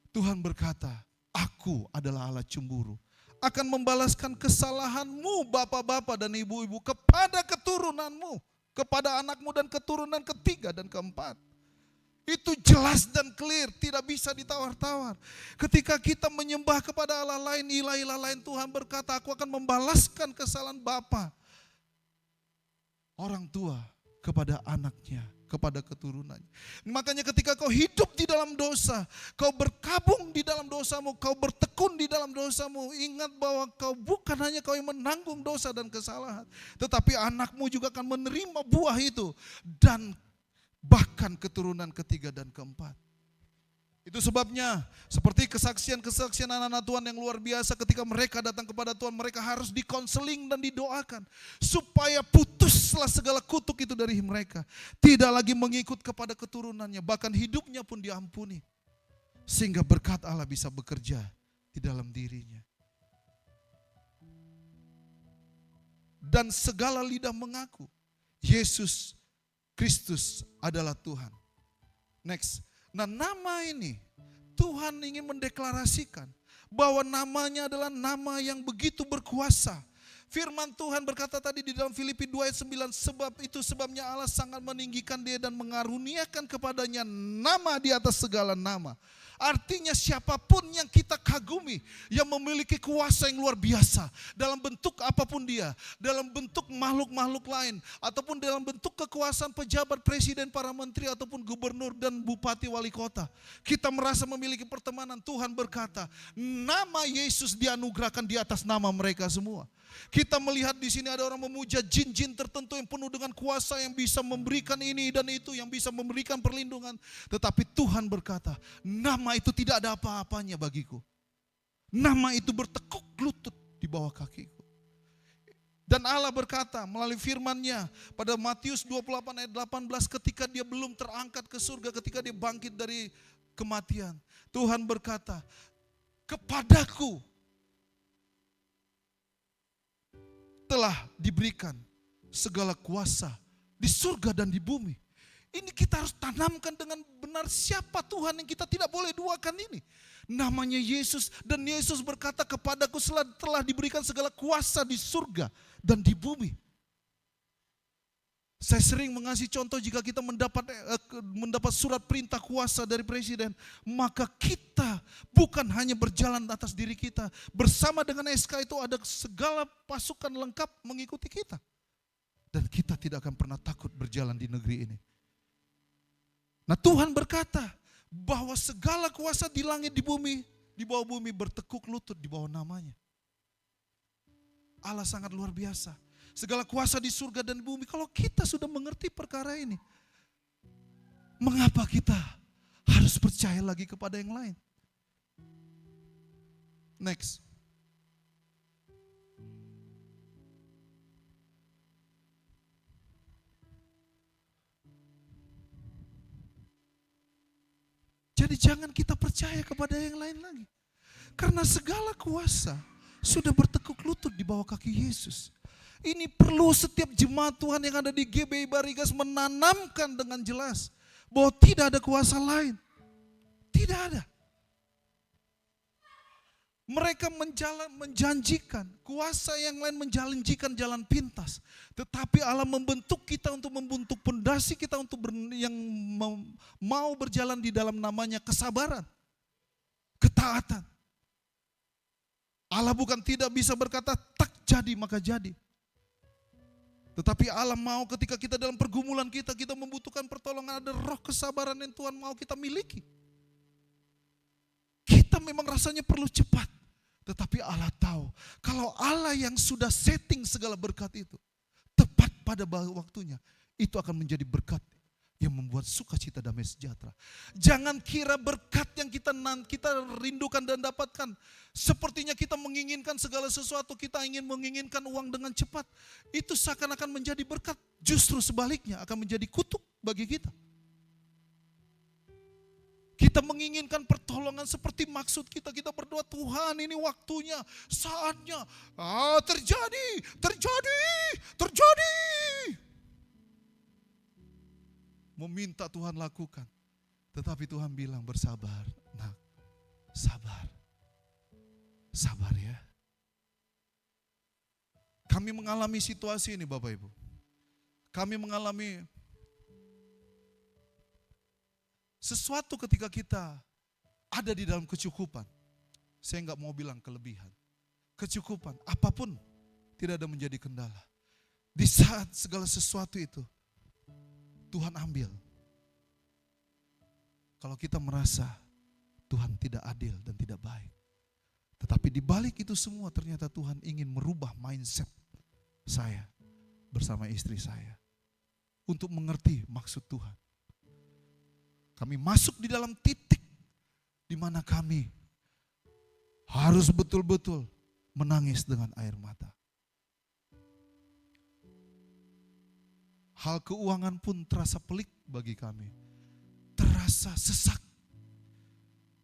Tuhan berkata, aku adalah Allah cemburu, akan membalaskan kesalahanmu bapak-bapak dan ibu-ibu kepada keturunanmu, kepada anakmu dan keturunan ketiga dan keempat. Itu jelas dan clear, tidak bisa ditawar-tawar. Ketika kita menyembah kepada Allah lain, ilah-ilah lain, Tuhan berkata, aku akan membalaskan kesalahan bapa, orang tua, kepada anaknya, kepada keturunannya. Makanya ketika kau hidup di dalam dosa, kau berkabung di dalam dosamu, kau bertekun di dalam dosamu, ingat bahwa kau bukan hanya kau yang menanggung dosa dan kesalahan, tetapi anakmu juga akan menerima buah itu, dan bahkan keturunan ketiga dan keempat. Itu sebabnya seperti kesaksian-kesaksian anak-anak Tuhan yang luar biasa, ketika mereka datang kepada Tuhan, mereka harus dikonseling dan didoakan supaya putuslah segala kutuk itu dari mereka. Tidak lagi mengikut kepada keturunannya, bahkan hidupnya pun diampuni. Sehingga berkat Allah bisa bekerja di dalam dirinya. Dan segala lidah mengaku Yesus Kristus adalah Tuhan. Next. Nah, nama ini Tuhan ingin mendeklarasikan bahwa namanya adalah nama yang begitu berkuasa. Firman Tuhan berkata tadi di dalam Filipi 2 ayat 9, sebabnya Allah sangat meninggikan dia dan mengaruniakan kepadanya nama di atas segala nama. Artinya siapapun yang kita kagumi, yang memiliki kuasa yang luar biasa, dalam bentuk apapun dia, dalam bentuk makhluk-makhluk lain, ataupun dalam bentuk kekuasaan pejabat, presiden, para menteri, ataupun gubernur dan bupati, wali kota. Kita merasa memiliki pertemanan. Tuhan berkata, nama Yesus dianugerahkan di atas nama mereka semua. Kita melihat di sini ada orang memuja jin-jin tertentu yang penuh dengan kuasa, yang bisa memberikan ini dan itu, yang bisa memberikan perlindungan. Tetapi Tuhan berkata, nama itu tidak ada apa-apanya bagiku. Nama itu bertekuk lutut di bawah kakiku. Dan Allah berkata melalui firman-Nya pada Matius 28 ayat 18, ketika dia belum terangkat ke surga, ketika dia bangkit dari kematian, Tuhan berkata, kepadaku telah diberikan segala kuasa di surga dan di bumi. Ini kita harus tanamkan dengan benar, siapa Tuhan yang kita tidak boleh duakan ini. Namanya Yesus, dan Yesus berkata, kepadaku telah diberikan segala kuasa di surga dan di bumi. Saya sering mengasih contoh, jika kita mendapat surat perintah kuasa dari presiden, maka kita bukan hanya berjalan atas diri kita. Bersama dengan SK itu ada segala pasukan lengkap mengikuti kita. Dan kita tidak akan pernah takut berjalan di negeri ini. Nah, Tuhan berkata bahwa segala kuasa di langit, di bumi, di bawah bumi bertekuk lutut di bawah namanya. Allah sangat luar biasa. Segala kuasa di surga dan bumi. Kalau kita sudah mengerti perkara ini, mengapa kita harus percaya lagi kepada yang lain? Next. Jadi jangan kita percaya kepada yang lain lagi. Karena segala kuasa sudah bertekuk lutut di bawah kaki Yesus. Ini perlu setiap jemaat Tuhan yang ada di GBI Barigas menanamkan dengan jelas bahwa tidak ada kuasa lain. Tidak ada. Mereka menjanjikan, kuasa yang lain menjanjikan jalan pintas. Tetapi Allah membentuk kita untuk membentuk pondasi kita untuk yang mau berjalan di dalam namanya kesabaran, ketaatan. Allah bukan tidak bisa berkata tak jadi maka jadi. Tetapi Allah mau ketika kita dalam pergumulan kita membutuhkan pertolongan, ada roh kesabaran yang Tuhan mau kita miliki. Kita memang rasanya perlu cepat. Tetapi Allah tahu, kalau Allah yang sudah setting segala berkat itu, tepat pada waktunya, itu akan menjadi berkat yang membuat sukacita damai sejahtera. Jangan kira berkat yang kita rindukan dan dapatkan, sepertinya kita menginginkan segala sesuatu, kita menginginkan uang dengan cepat, itu seakan-akan menjadi berkat. Justru sebaliknya akan menjadi kutuk bagi kita. Kita menginginkan pertolongan seperti maksud kita. Kita berdoa, Tuhan ini waktunya, saatnya. Terjadi. Meminta Tuhan lakukan. Tetapi Tuhan bilang bersabar, nak, sabar. Sabar ya. Kami mengalami situasi ini Bapak Ibu. Kami mengalami sesuatu ketika kita ada di dalam kecukupan. Saya enggak mau bilang kelebihan. Kecukupan, apapun tidak ada menjadi kendala. Di saat segala sesuatu itu, Tuhan ambil. Kalau kita merasa Tuhan tidak adil dan tidak baik. Tetapi di balik itu semua ternyata Tuhan ingin merubah mindset saya bersama istri saya. Untuk mengerti maksud Tuhan. Kami masuk di dalam titik di mana kami harus betul-betul menangis dengan air mata. Hal keuangan pun terasa pelik bagi kami. Terasa sesak.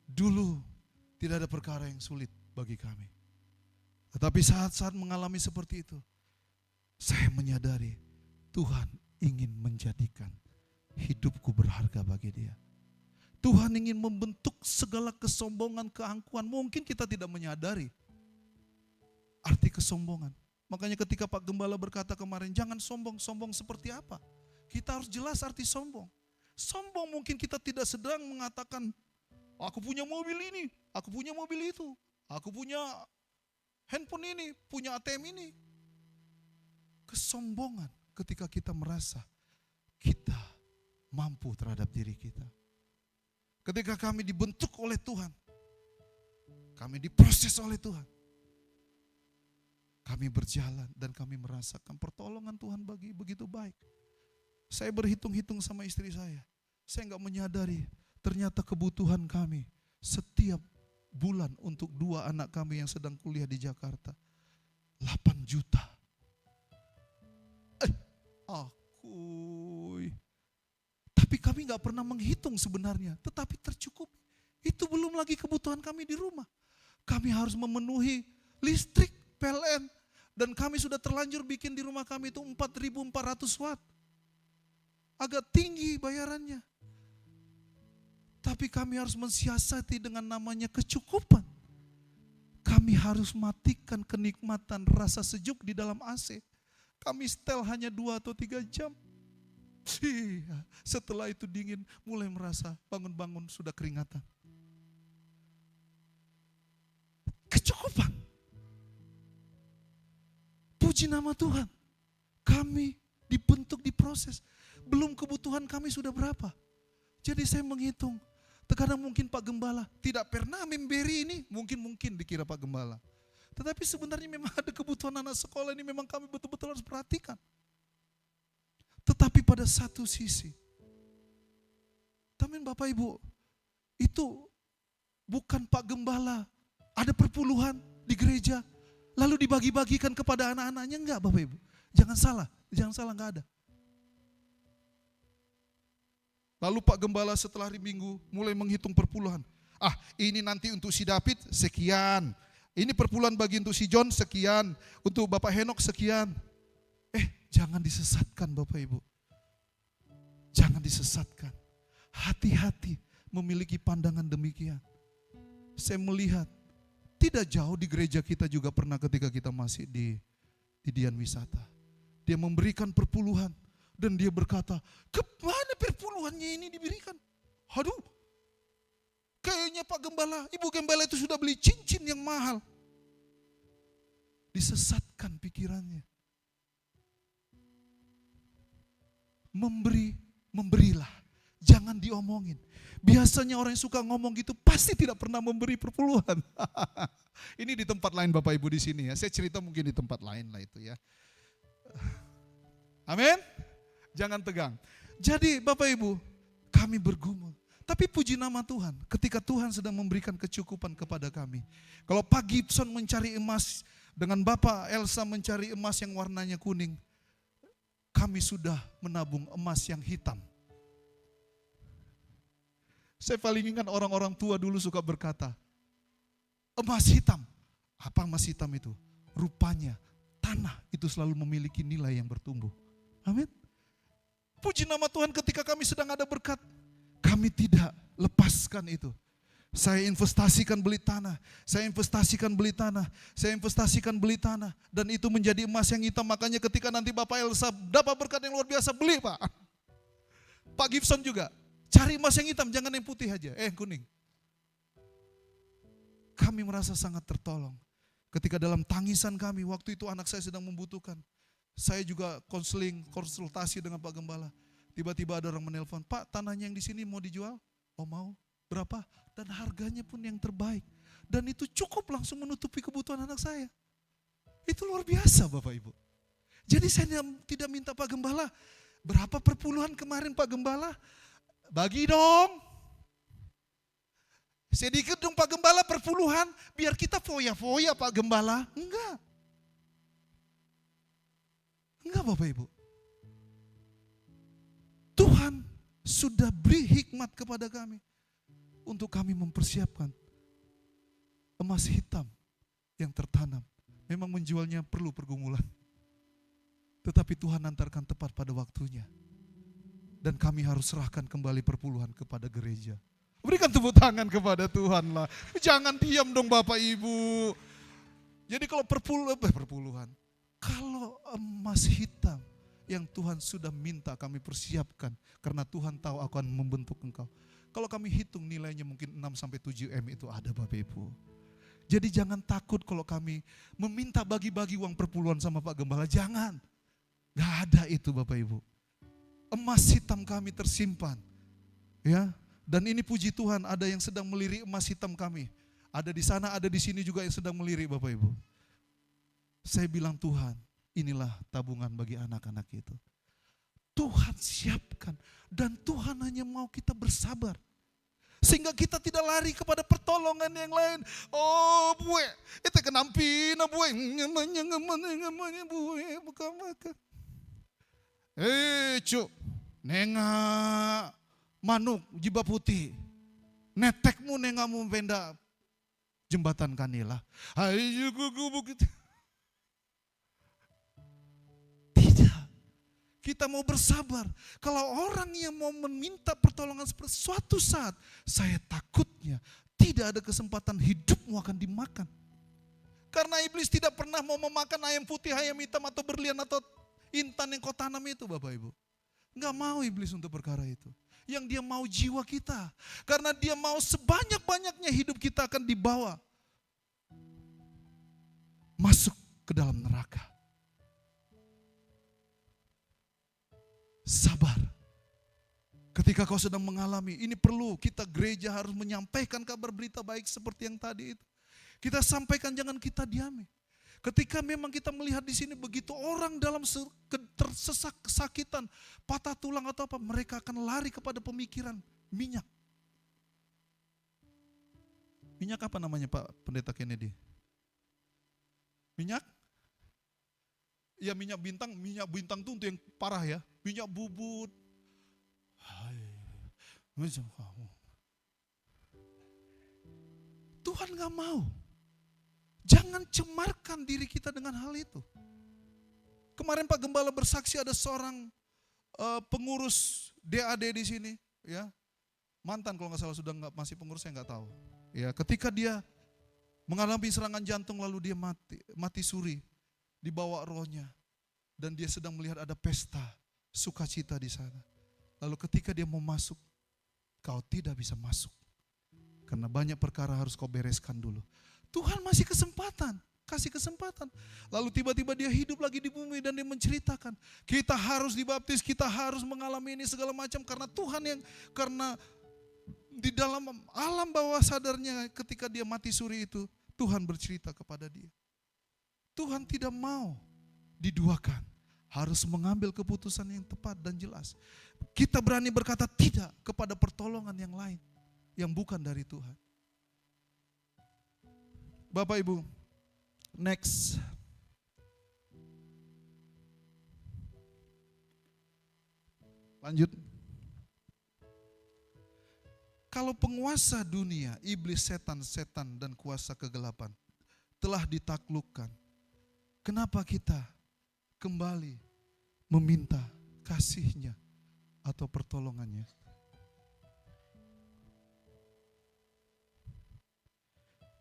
Dulu tidak ada perkara yang sulit bagi kami. Tetapi saat-saat mengalami seperti itu, saya menyadari Tuhan ingin menjadikan hidupku berharga bagi Dia. Tuhan ingin membentuk segala kesombongan, keangkuhan. Mungkin kita tidak menyadari arti kesombongan. Makanya ketika Pak Gembala berkata kemarin, jangan sombong. Sombong seperti apa? Kita harus jelas arti sombong. Sombong mungkin kita tidak sedang mengatakan, aku punya mobil ini, aku punya mobil itu, aku punya handphone ini, punya ATM ini. Kesombongan ketika kita merasa kita mampu terhadap diri kita. Ketika kami dibentuk oleh Tuhan, kami diproses oleh Tuhan, kami berjalan dan kami merasakan pertolongan Tuhan begitu baik. Saya berhitung-hitung sama istri saya nggak menyadari ternyata kebutuhan kami setiap bulan untuk 2 anak kami yang sedang kuliah di Jakarta 8 juta. Tapi kami gak pernah menghitung sebenarnya, tetapi tercukupi. Itu belum lagi kebutuhan kami di rumah. Kami harus memenuhi listrik, PLN, dan kami sudah terlanjur bikin di rumah kami itu 4.400 watt. Agak tinggi bayarannya. Tapi kami harus mensiasati dengan namanya kecukupan. Kami harus matikan kenikmatan rasa sejuk di dalam AC. Kami setel hanya 2 atau 3 jam. Setelah itu dingin, mulai merasa bangun-bangun sudah keringatan. Kecukupan. Puji nama Tuhan. Kami dibentuk, diproses. Belum kebutuhan kami sudah berapa. Jadi saya menghitung. Terkadang mungkin Pak Gembala tidak pernah memberi ini. Mungkin dikira Pak Gembala. Tetapi sebenarnya memang ada kebutuhan anak sekolah ini memang kami betul-betul harus perhatikan. Tetapi pada satu sisi, teman Bapak Ibu, itu bukan Pak Gembala. Ada perpuluhan di gereja, lalu dibagi-bagikan kepada anak-anaknya, enggak Bapak Ibu. Jangan salah, enggak ada. Lalu Pak Gembala setelah hari Minggu mulai menghitung perpuluhan. Ini nanti untuk si David sekian. Ini perpuluhan bagi untuk si John sekian. Untuk Bapak Henok sekian. Jangan disesatkan Bapak Ibu. Jangan disesatkan. Hati-hati memiliki pandangan demikian. Saya melihat tidak jauh di gereja kita juga pernah ketika kita masih di Dian Wisata. Dia memberikan perpuluhan dan dia berkata, kemana perpuluhannya ini diberikan? Aduh, kayaknya Pak Gembala, Ibu Gembala itu sudah beli cincin yang mahal. Disesatkan pikirannya. Memberilah. Jangan diomongin. Biasanya orang yang suka ngomong gitu pasti tidak pernah memberi perpuluhan. Ini di tempat lain Bapak Ibu di sini ya. Saya cerita mungkin di tempat lain lah itu ya. Amin. Jangan tegang. Jadi Bapak Ibu, kami bergumul. Tapi puji nama Tuhan, ketika Tuhan sedang memberikan kecukupan kepada kami. Kalau Pak Gibson mencari emas, dengan Bapak Elsa mencari emas yang warnanya kuning, kami sudah menabung emas yang hitam. Saya paling ingat orang-orang tua dulu suka berkata, emas hitam. Apa emas hitam itu? Rupanya tanah itu selalu memiliki nilai yang bertumbuh. Amin. Puji nama Tuhan ketika kami sedang ada berkat, kami tidak lepaskan itu. Saya investasikan beli tanah, saya investasikan beli tanah, saya investasikan beli tanah. Dan itu menjadi emas yang hitam, makanya ketika nanti Bapak Elsa dapat berkat yang luar biasa, beli Pak. Pak Gibson juga, cari emas yang hitam, jangan yang putih aja, kuning. Kami merasa sangat tertolong. Ketika dalam tangisan kami, waktu itu anak saya sedang membutuhkan. Saya juga konsultasi dengan Pak Gembala. Tiba-tiba ada orang menelpon, Pak tanahnya yang di sini mau dijual? Oh mau, berapa? Dan harganya pun yang terbaik. Dan itu cukup langsung menutupi kebutuhan anak saya. Itu luar biasa Bapak Ibu. Jadi saya tidak minta Pak Gembala, berapa perpuluhan kemarin Pak Gembala? Bagi dong. Sedikit dong Pak Gembala perpuluhan, biar kita foya-foya Pak Gembala. Enggak Bapak Ibu. Tuhan sudah beri hikmat kepada kami untuk kami mempersiapkan emas hitam yang tertanam. Memang menjualnya perlu pergumulan. Tetapi Tuhan antarkan tepat pada waktunya. Dan kami harus serahkan kembali perpuluhan kepada gereja. Berikan tepuk tangan kepada Tuhan lah. Jangan diam dong Bapak Ibu. Jadi kalau perpuluhan, kalau emas hitam yang Tuhan sudah minta kami persiapkan, karena Tuhan tahu akan membentuk engkau. Kalau kami hitung nilainya mungkin 6-7 M itu ada Bapak Ibu. Jadi jangan takut kalau kami meminta bagi-bagi uang perpuluhan sama Pak Gembala, jangan. Gak ada itu Bapak Ibu. Emas hitam kami tersimpan. Ya, dan ini puji Tuhan ada yang sedang melirik emas hitam kami. Ada di sana, ada di sini juga yang sedang melirik Bapak Ibu. Saya bilang Tuhan, inilah tabungan bagi anak-anak itu. Tuhan siapkan dan Tuhan hanya mau kita bersabar. Sehingga kita tidak lari kepada pertolongan yang lain. Oh bue, itu kenampina bue. Ngemanya bue, bukan makan. Cuk, nenga manuk jiba putih. Netekmu nenga mau benda jembatan Kanila. Ayo begitu. Kita mau bersabar. Kalau orang yang mau meminta pertolongan seperti suatu saat, saya takutnya tidak ada kesempatan hidupmu akan dimakan. Karena iblis tidak pernah mau memakan ayam putih, ayam hitam atau berlian atau intan yang kau tanam itu Bapak Ibu. Enggak mau iblis untuk perkara itu. Yang dia mau jiwa kita. Karena dia mau sebanyak-banyaknya hidup kita akan dibawa masuk ke dalam neraka. Sabar. Ketika kau sedang mengalami, ini perlu kita gereja harus menyampaikan kabar berita baik seperti yang tadi itu. Kita sampaikan, jangan kita diami. Ketika memang kita melihat di sini begitu orang dalam tersesak kesakitan, patah tulang atau apa, mereka akan lari kepada pemikiran minyak. Minyak apa namanya Pak Pendeta Kennedy? Minyak? Ya minyak bintang tuh untuk yang parah ya. Minyak bubut. Tuhan gak mau. Jangan cemarkan diri kita dengan hal itu. Kemarin Pak Gembala bersaksi ada seorang pengurus DAD di sini. Ya, mantan kalau nggak salah, sudah nggak, masih pengurus saya nggak tahu. Ya, ketika dia mengalami serangan jantung lalu dia mati suri, dibawa rohnya. Dan dia sedang melihat ada pesta sukacita di sana. Lalu ketika dia mau masuk, kau tidak bisa masuk. Karena banyak perkara harus kau bereskan dulu. Tuhan masih kasih kesempatan. Lalu tiba-tiba dia hidup lagi di bumi dan dia menceritakan. Kita harus dibaptis, kita harus mengalami ini segala macam. Karena Tuhan karena di dalam alam bawah sadarnya ketika dia mati suri itu, Tuhan bercerita kepada dia. Tuhan tidak mau diduakan, harus mengambil keputusan yang tepat dan jelas. Kita berani berkata tidak kepada pertolongan yang lain, yang bukan dari Tuhan. Bapak Ibu, next. Lanjut. Kalau penguasa dunia, iblis, setan dan kuasa kegelapan telah ditaklukkan, kenapa kita kembali meminta kasih-Nya atau pertolongannya?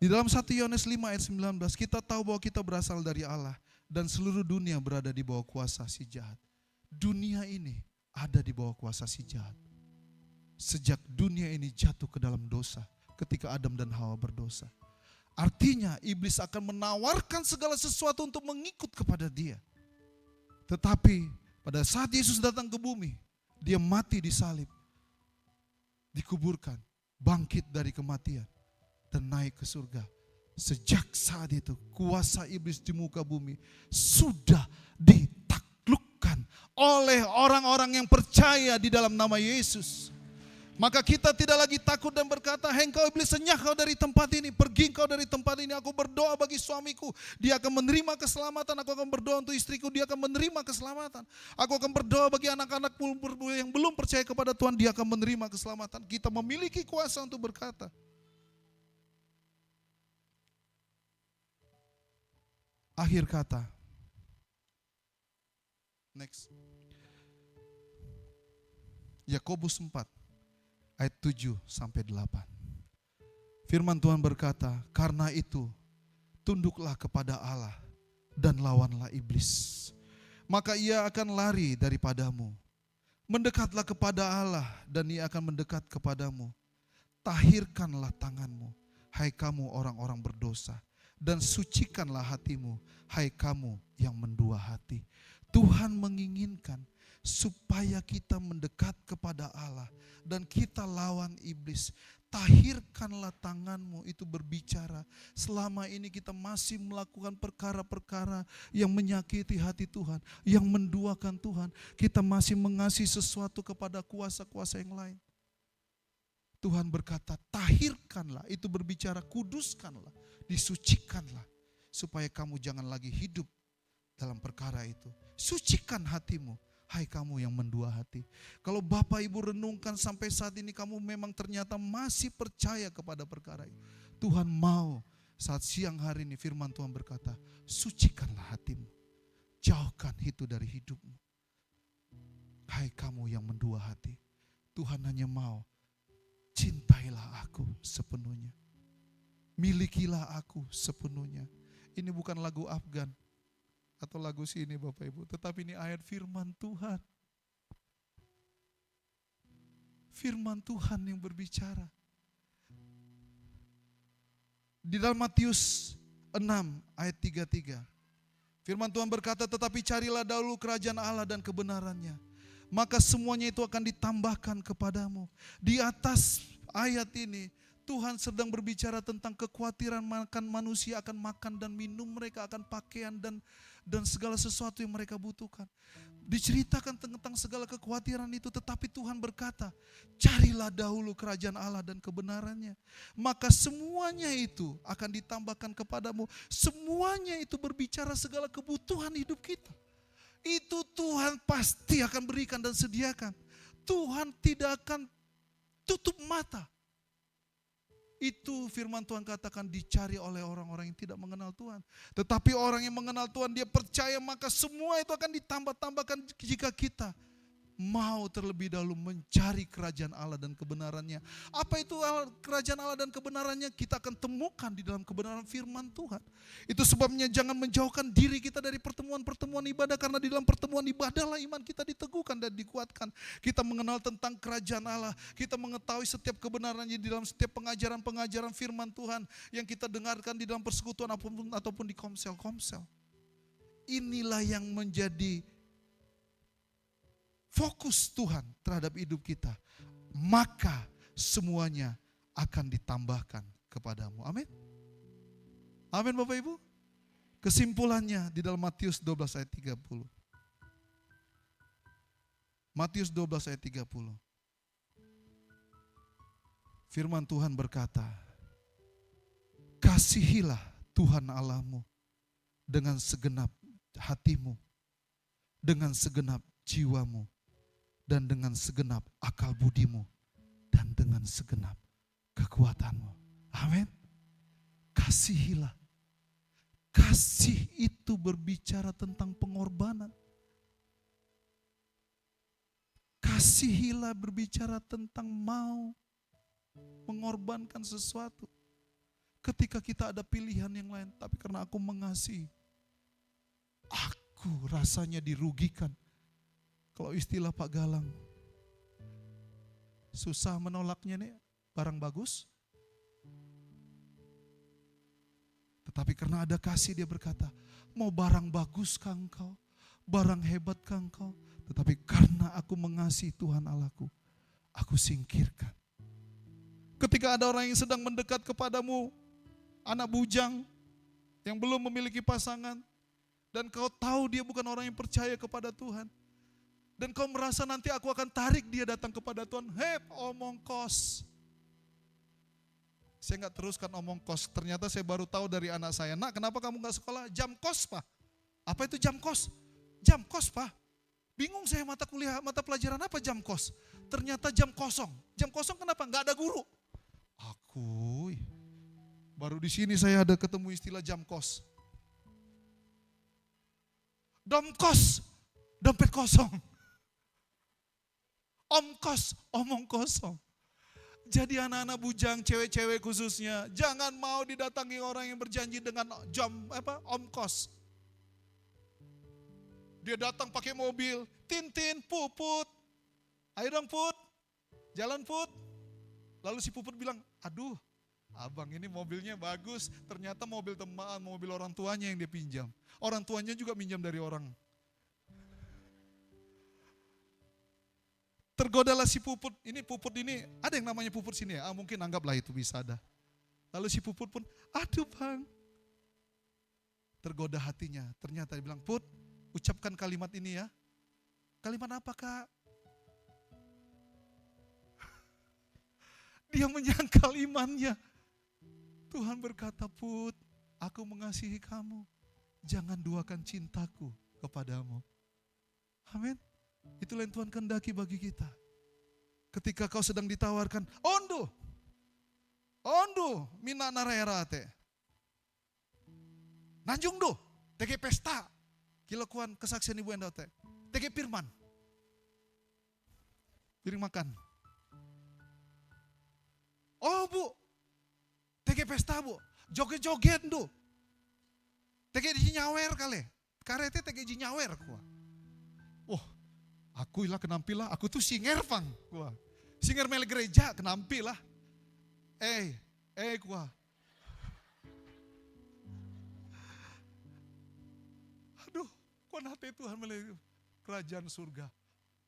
Di dalam 1 Yohanes 5 ayat 19, kita tahu bahwa kita berasal dari Allah dan seluruh dunia berada di bawah kuasa si jahat. Dunia ini ada di bawah kuasa si jahat. Sejak dunia ini jatuh ke dalam dosa, ketika Adam dan Hawa berdosa. Artinya iblis akan menawarkan segala sesuatu untuk mengikut kepada dia. Tetapi pada saat Yesus datang ke bumi, dia mati di salib, dikuburkan, bangkit dari kematian, dan naik ke surga. Sejak saat itu kuasa iblis di muka bumi sudah ditaklukkan oleh orang-orang yang percaya di dalam nama Yesus. Maka kita tidak lagi takut dan berkata, "Hei engkau iblis, senyah kau dari tempat ini, pergi engkau dari tempat ini." Aku berdoa bagi suamiku, dia akan menerima keselamatan. Aku akan berdoa untuk istriku, dia akan menerima keselamatan. Aku akan berdoa bagi anak-anak yang belum percaya kepada Tuhan, dia akan menerima keselamatan. Kita memiliki kuasa untuk berkata. Akhir kata. Next. Yakobus 4 ayat 7 sampai 8. Firman Tuhan berkata, karena itu tunduklah kepada Allah dan lawanlah iblis, maka ia akan lari daripadamu. Mendekatlah kepada Allah dan ia akan mendekat kepadamu. Tahirkanlah tanganmu, hai kamu orang-orang berdosa, dan sucikanlah hatimu, hai kamu yang mendua hati. Tuhan menginginkan supaya kita mendekat kepada Allah dan kita lawan iblis. Tahirkanlah tanganmu, itu berbicara selama ini kita masih melakukan perkara-perkara yang menyakiti hati Tuhan, yang menduakan Tuhan. Kita masih mengasihi sesuatu kepada kuasa-kuasa yang lain. Tuhan berkata, tahirkanlah, itu berbicara kuduskanlah, disucikanlah, supaya kamu jangan lagi hidup dalam perkara itu. Sucikan hatimu, hai kamu yang mendua hati. Kalau Bapak Ibu renungkan sampai saat ini kamu memang ternyata masih percaya kepada perkara itu. Tuhan mau saat siang hari ini firman Tuhan berkata, sucikanlah hatimu. Jauhkan itu dari hidupmu. Hai kamu yang mendua hati. Tuhan hanya mau, cintailah aku sepenuhnya. Milikilah aku sepenuhnya. Ini bukan lagu Afgan atau lagu sini Bapak Ibu, tetapi ini ayat firman Tuhan. Firman Tuhan yang berbicara. Di dalam Matius 6 ayat 33. Firman Tuhan berkata, tetapi carilah dahulu kerajaan Allah dan kebenarannya, maka semuanya itu akan ditambahkan kepadamu. Di atas ayat ini Tuhan sedang berbicara tentang kekhawatiran makan manusia akan makan dan minum, mereka akan pakaian dan segala sesuatu yang mereka butuhkan. Diceritakan tentang segala kekhawatiran itu, tetapi Tuhan berkata, carilah dahulu kerajaan Allah dan kebenarannya, maka semuanya itu akan ditambahkan kepadamu. Semuanya itu berbicara segala kebutuhan hidup kita. Itu Tuhan pasti akan berikan dan sediakan. Tuhan tidak akan tutup mata. Itu firman Tuhan katakan dicari oleh orang-orang yang tidak mengenal Tuhan. Tetapi orang yang mengenal Tuhan, dia percaya, maka semua itu akan ditambah-tambahkan jika kita mau terlebih dahulu mencari kerajaan Allah dan kebenarannya. Apa itu kerajaan Allah dan kebenarannya? Kita akan temukan di dalam kebenaran firman Tuhan. Itu sebabnya jangan menjauhkan diri kita dari pertemuan-pertemuan ibadah, karena di dalam pertemuan ibadahlah iman kita diteguhkan dan dikuatkan. Kita mengenal tentang kerajaan Allah, kita mengetahui setiap kebenarannya di dalam setiap pengajaran-pengajaran firman Tuhan yang kita dengarkan di dalam persekutuan ataupun di komsel-komsel. Inilah yang menjadi fokus Tuhan terhadap hidup kita, maka semuanya akan ditambahkan kepadamu. Amin. Amin Bapak Ibu. Kesimpulannya di dalam Matius 12 ayat 30. Matius 12 ayat 30. Firman Tuhan berkata, kasihilah Tuhan Allahmu dengan segenap hatimu, dengan segenap jiwamu, dan dengan segenap akal budimu, dan dengan segenap kekuatanmu. Amin. Kasihilah. Kasih itu berbicara tentang pengorbanan. Kasihilah berbicara tentang mau mengorbankan sesuatu. Ketika kita ada pilihan yang lain, tapi karena aku mengasihi, aku rasanya dirugikan. Kalau istilah Pak Galang, susah menolaknya nih, barang bagus. Tetapi karena ada kasih dia berkata, mau barang bagus kah engkau, barang hebat kah engkau, tetapi karena aku mengasihi Tuhan Allahku, aku singkirkan. Ketika ada orang yang sedang mendekat kepadamu, anak bujang yang belum memiliki pasangan, dan kau tahu dia bukan orang yang percaya kepada Tuhan, dan kau merasa nanti aku akan tarik dia datang kepada Tuhan. Hep, omong kos. Saya gak teruskan omong kos. Ternyata saya baru tahu dari anak saya. Nak, kenapa kamu gak sekolah? Jam kos, Pak. Apa itu jam kos? Jam kos, Pak. Bingung saya, mata pelajaran apa jam kos? Ternyata jam kosong. Jam kosong kenapa? Gak ada guru. Aku, baru di sini saya ada ketemu istilah jam kos. Dom kos, dompet kosong. Om kos, omong kosong. Jadi anak-anak bujang, cewek-cewek khususnya, jangan mau didatangi orang yang berjanji dengan ongkos. Dia datang pakai mobil, Tintin, Puput, ayo dong Put, jalan Put. Lalu si Puput bilang, aduh abang ini mobilnya bagus, ternyata mobil teman, mobil orang tuanya yang dia pinjam. Orang tuanya juga pinjam dari orang. Tergodalah si Puput ini, ada yang namanya Puput sini ya, mungkin anggaplah itu bisa ada. Lalu si Puput pun, aduh bang. Tergoda hatinya, ternyata dia bilang, Put, ucapkan kalimat ini ya. Kalimat apa kak? Dia menyangkal imannya. Tuhan berkata, Put, aku mengasihi kamu. Jangan duakan cintaku kepadamu. Amin. Itulah yang Tuhan kehendaki bagi kita. Ketika kau sedang ditawarkan, ondo, mina narera te. Nanjung do, tege pesta. Kilakuan kesaksian ibu enda te. Tege firman. Piring makan. Oh bu, tege pesta bu, joget-joget do. Tege jinyawer kali. Karete tege jinyawer kuah. Oh, aku ilah kenampilah, aku tuh singer pang, kuah. Singer mele gereja kenampilah. Kuah. Aduh, kuan hati Tuhan mele kerajaan surga.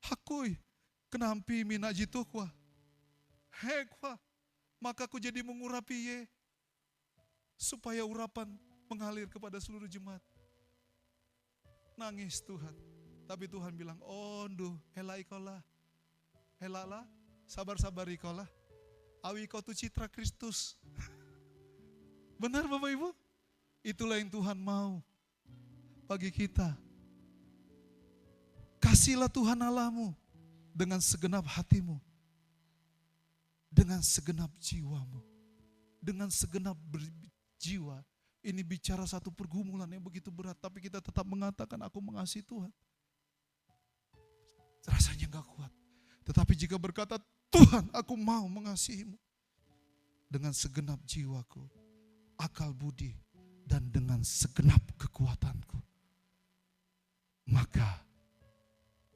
Hakui kenampi mina jitu kuah. Kuah. Maka aku jadi mengurapi ye. Supaya urapan mengalir kepada seluruh jemaat. Nangis Tuhan. Tapi Tuhan bilang, ondo, hela ikolah. Helalah, sabar-sabar ikolah. Awi kau tu citra Kristus. Benar Bapak Ibu? Itulah yang Tuhan mau bagi kita. Kasihlah Tuhan Allahmu dengan segenap hatimu. Dengan segenap jiwamu. Dengan segenap jiwa. Ini bicara satu pergumulan yang begitu berat. Tapi kita tetap mengatakan aku mengasihi Tuhan. Rasanya gak kuat. Tetapi jika berkata, Tuhan aku mau mengasihimu. Dengan segenap jiwaku. Akal budi. Dan dengan segenap kekuatanku. Maka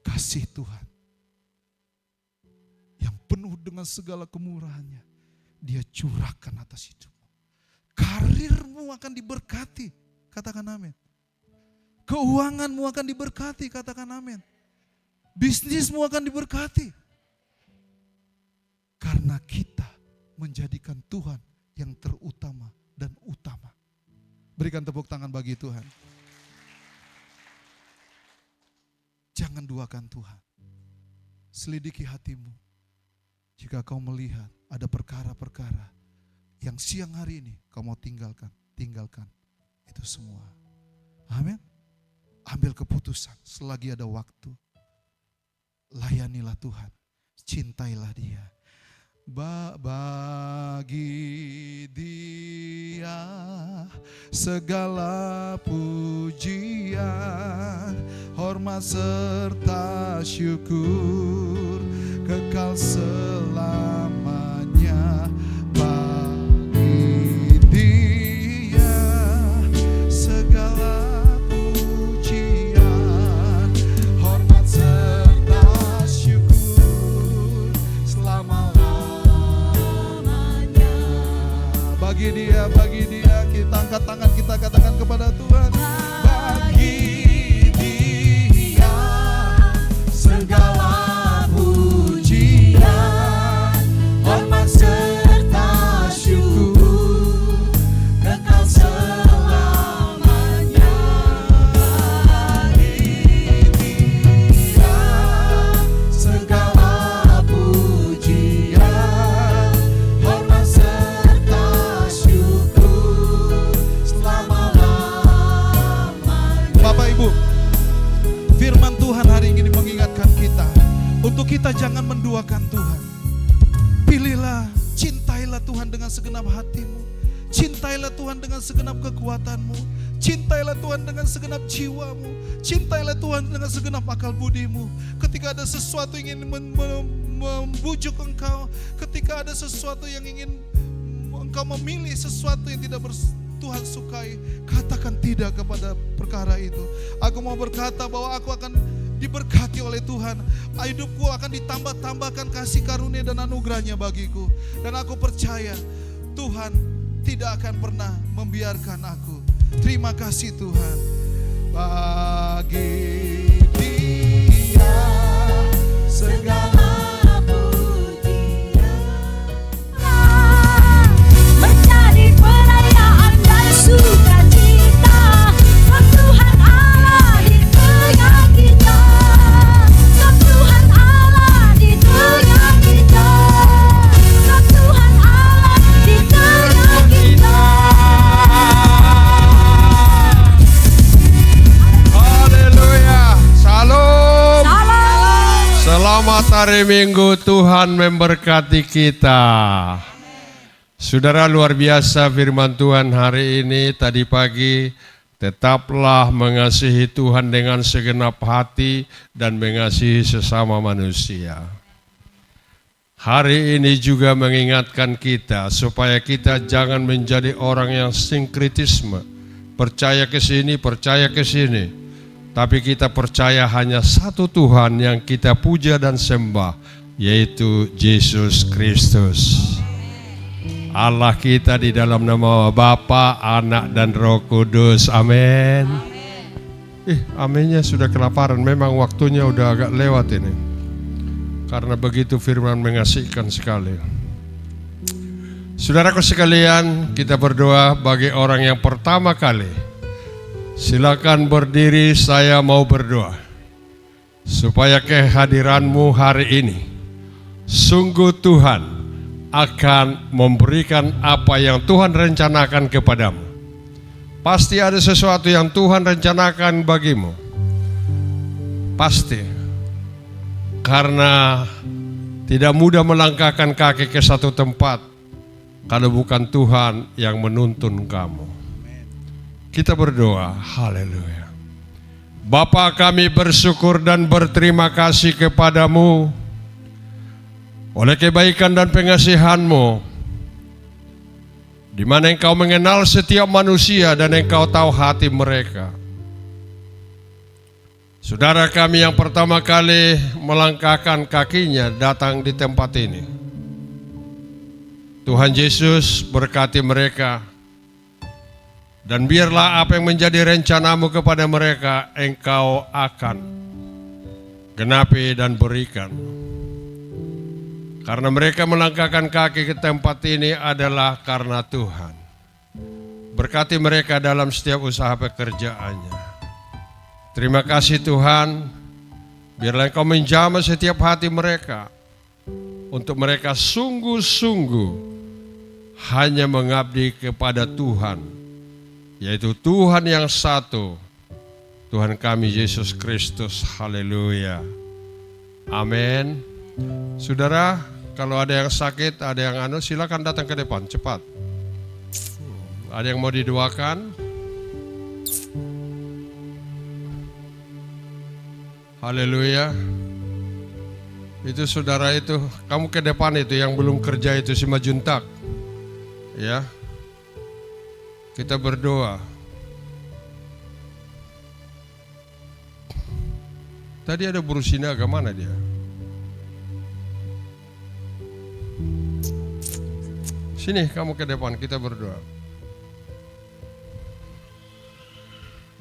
kasih Tuhan. Yang penuh dengan segala kemurahannya. Dia curahkan atas hidupmu. Karirmu akan diberkati. Katakan amin. Keuanganmu akan diberkati. Katakan amin. Bisnismu akan diberkati. Karena kita menjadikan Tuhan yang terutama dan utama. Berikan tepuk tangan bagi Tuhan. Jangan duakan Tuhan. Selidiki hatimu. Jika kau melihat ada perkara-perkara yang siang hari ini kau mau tinggalkan itu semua. Amin. Ambil keputusan selagi ada waktu. Layanilah Tuhan. Cintailah Dia. Bagi Dia segala pujian, hormat serta syukur kekal selamanya. Bagi Dia segala pujian, hormat serta syukur selama-lamanya. Bagi Dia, kita angkat tangan, kita katakan kepada Tuhan. Bagi Dia segala pujian, hormat serta syukur kekal selamanya. Bagi Dia segala pujian, hormat serta syukur selama-lamanya. Bapak Ibu, firman Tuhan hari ini mengingatkan kita untuk kita jangan menduakan Tuhan. Pilihlah, cintailah Tuhan dengan segenap hatimu. Cintailah Tuhan dengan segenap kekuatanmu. Cintailah Tuhan dengan segenap jiwamu. Cintailah Tuhan dengan segenap akal budimu. Ketika ada sesuatu yang ingin membujuk Engkau. Ketika ada sesuatu yang ingin Engkau memilih sesuatu yang tidak Tuhan sukai, katakan tidak kepada perkara itu. Aku mau berkata bahwa aku akan diberkati oleh Tuhan. Hidupku akan ditambah-tambahkan kasih karunia dan anugerahnya bagiku. Dan aku percaya Tuhan tidak akan pernah membiarkan aku. Terima kasih Tuhan. Bagi Dia segala menjadi perayaan dan sukacita. Tuhan Allah di tengah kita. Tuhan Allah di tengah kita. Tuhan Allah di tengah kita. Haleluya. Salam. Salam. Selamat hari Minggu, Tuhan memberkati kita. Saudara, luar biasa firman Tuhan hari ini. Tadi pagi, tetaplah mengasihi Tuhan dengan segenap hati dan mengasihi sesama manusia. Hari ini juga mengingatkan kita supaya kita jangan menjadi orang yang sinkritisme. Percaya ke sini, percaya ke sini. Tapi kita percaya hanya satu Tuhan yang kita puja dan sembah, yaitu Yesus Kristus. Allah kita di dalam nama Bapa, Anak dan Roh Kudus. Amin. Aminnya sudah kelaparan. Memang waktunya udah agak lewat ini. Karena begitu firman mengasihkan sekali. Saudaraku sekalian, kita berdoa bagi orang yang pertama kali. Silakan berdiri, saya mau berdoa. Supaya kehadiranmu hari ini, sungguh Tuhan akan memberikan apa yang Tuhan rencanakan kepadamu. Pasti ada sesuatu yang Tuhan rencanakan bagimu. Pasti. Karena tidak mudah melangkahkan kaki ke satu tempat kalau bukan Tuhan yang menuntun kamu. Kita berdoa, haleluya. Bapa, kami bersyukur dan berterima kasih kepadamu oleh kebaikan dan pengasihan-Mu, di mana Engkau mengenal setiap manusia dan Engkau tahu hati mereka. Saudara kami yang pertama kali melangkahkan kakinya datang di tempat ini, Tuhan Yesus berkati mereka, dan biarlah apa yang menjadi rencana-Mu kepada mereka Engkau akan genapi dan berikan. Karena mereka melangkahkan kaki ke tempat ini adalah karena Tuhan. Berkati mereka dalam setiap usaha pekerjaannya. Terima kasih Tuhan. Biarlah Engkau menjamah setiap hati mereka. Untuk mereka sungguh-sungguh hanya mengabdi kepada Tuhan. Yaitu Tuhan yang satu. Tuhan kami Yesus Kristus. Haleluya. Amin. Saudara, kalau ada yang sakit, ada yang silakan datang ke depan, cepat. Ada yang mau didoakan? Haleluya. Itu saudara itu, kamu ke depan itu yang belum kerja itu si Majuntak. Ya. Kita berdoa. Tadi ada buruh sinaga, mana dia? Sini kamu ke depan, kita berdoa.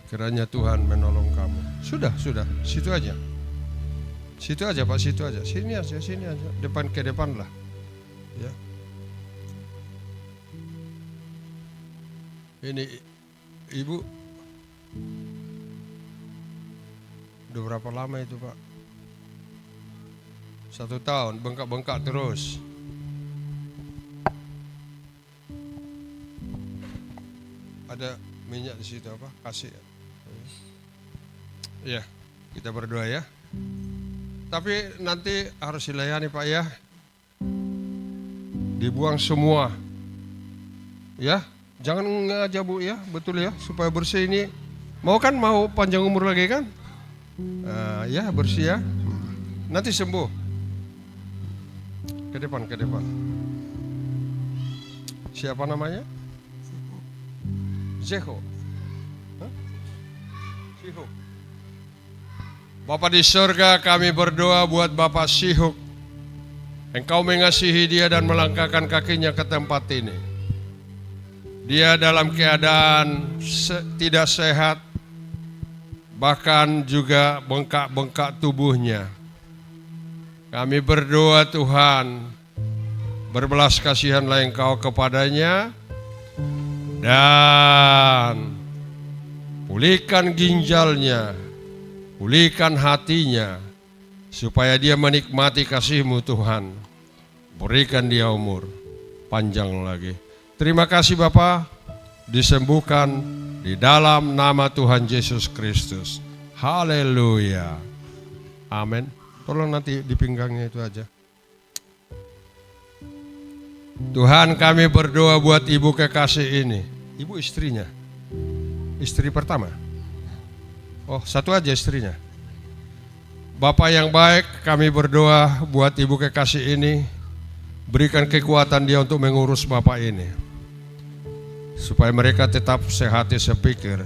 Kiranya Tuhan menolong kamu. Sudah, situ aja. Situ aja Pak, situ aja. Sini aja. Depan ke depan lah. Ya. Ini Ibu udah berapa lama itu Pak? 1 tahun, bengkak-bengkak terus. Ada minyak di situ apa? Kasih. Ya, kita berdoa ya. Tapi nanti harus dilayani Pak ya. Dibuang semua. Ya, jangan ngajak Bu ya, betul ya, supaya bersih ini. Mau kan, mau panjang umur lagi kan? Ya bersih ya. Nanti sembuh. Ke depan. Siapa namanya? Zeho. Sihuk. Bapa di surga, kami berdoa buat Bapak Sihuk. Engkau mengasihi dia dan melangkahkan kakinya ke tempat ini. Dia dalam keadaan tidak sehat, bahkan juga bengkak-bengkak tubuhnya. Kami berdoa Tuhan, berbelas kasihanlah Engkau kepadanya dan pulihkan ginjalnya, pulihkan hatinya, supaya dia menikmati kasih-Mu Tuhan. Berikan dia umur panjang lagi. Terima kasih Bapa, disembuhkan di dalam nama Tuhan Yesus Kristus. Haleluya. Amin. Tolong nanti di pinggangnya itu aja. Tuhan, kami berdoa buat ibu kekasih ini. Ibu istrinya. Istri pertama. Oh, satu aja istrinya. Bapak yang baik, kami berdoa buat ibu kekasih ini. Berikan kekuatan dia untuk mengurus Bapak ini, supaya mereka tetap sehat sepikir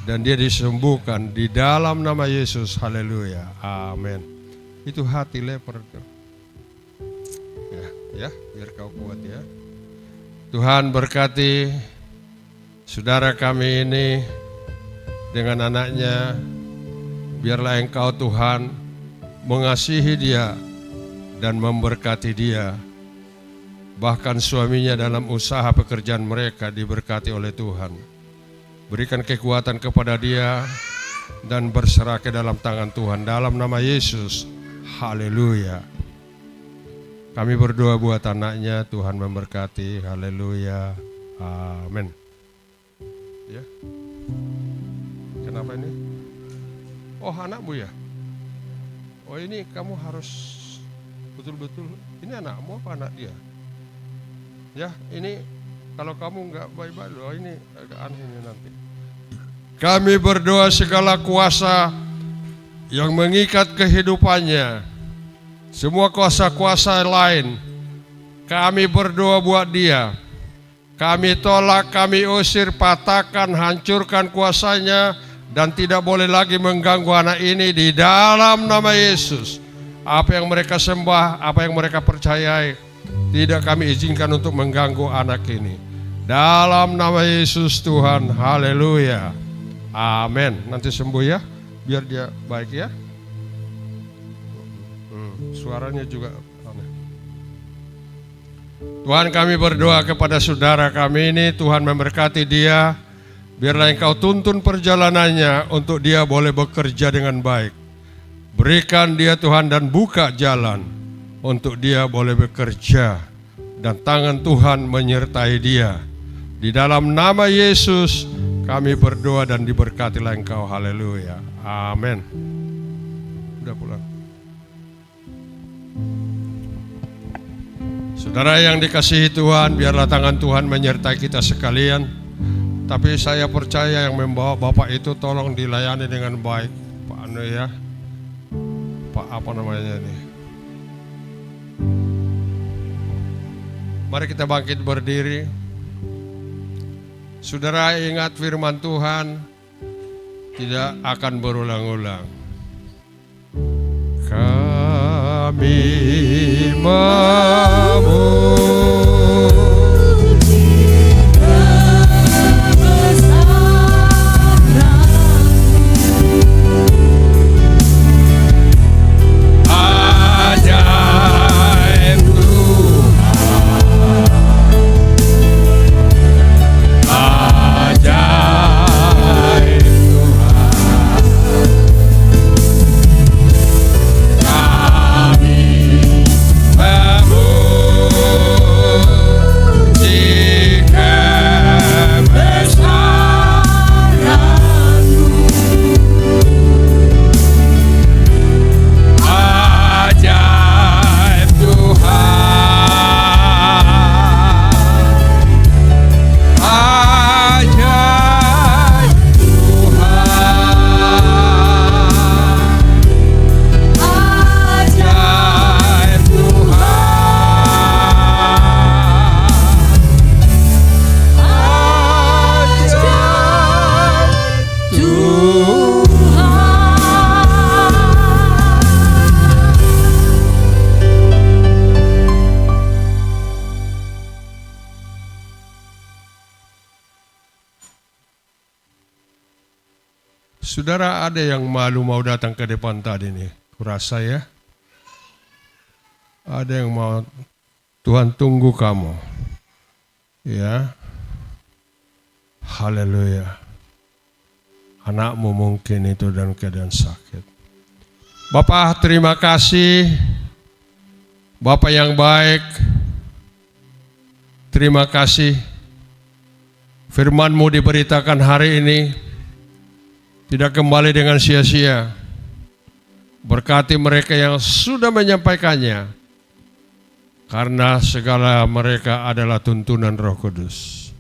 dan dia disembuhkan di dalam nama Yesus. Haleluya. Amin. Itu hati leper tuh. Ya, biar kau kuat ya. Tuhan berkati saudara kami ini dengan anaknya. Biarlah Engkau Tuhan mengasihi dia dan memberkati dia. Bahkan suaminya dalam usaha pekerjaan mereka diberkati oleh Tuhan. Berikan kekuatan kepada dia dan berserah ke dalam tangan Tuhan. Dalam nama Yesus, haleluya. Kami berdoa buat anaknya, Tuhan memberkati, haleluya, amin. Ya. Kenapa ini? Oh, anakmu ya? Oh, ini kamu harus betul-betul, ini anakmu apa anak dia? Ya, ini kalau kamu nggak baik-baik, loh, ini agak aneh ini nanti. Kami berdoa segala kuasa yang mengikat kehidupannya, semua kuasa-kuasa lain, kami berdoa buat dia. Kami tolak, kami usir, patahkan, hancurkan kuasanya, dan tidak boleh lagi mengganggu anak ini di dalam nama Yesus. Apa yang mereka sembah, apa yang mereka percayai, tidak kami izinkan untuk mengganggu anak ini. Dalam nama Yesus Tuhan, haleluya, amin. Nanti sembuh ya, biar dia baik ya. Suaranya juga aneh. Tuhan, kami berdoa kepada saudara kami ini, Tuhan memberkati dia. Biarlah Engkau tuntun perjalanannya untuk dia boleh bekerja dengan baik. Berikan dia Tuhan dan buka jalan untuk dia boleh bekerja. Dan tangan Tuhan menyertai dia. Di dalam nama Yesus kami berdoa dan diberkatilah Engkau. Haleluya. Amin. Udah pulang. Saudara yang dikasihi Tuhan, biarlah tangan Tuhan menyertai kita sekalian. Tapi saya percaya yang membawa Bapak itu tolong dilayani dengan baik. Pak Anu ya, Pak apa namanya ini. Mari kita bangkit berdiri. Saudara, ingat firman Tuhan tidak akan berulang-ulang. Kami memuji Saudara, ada yang malu mau datang ke depan tadi nih, kurasa ya. Ada yang mau, Tuhan tunggu kamu. Ya. Haleluya. Anakmu mungkin itu dalam keadaan sakit. Bapak, terima kasih. Bapak yang baik. Terima kasih. Firman-Mu diberitakan hari ini tidak kembali dengan sia-sia. Berkati mereka yang sudah menyampaikannya, karena segala mereka adalah tuntunan Roh Kudus.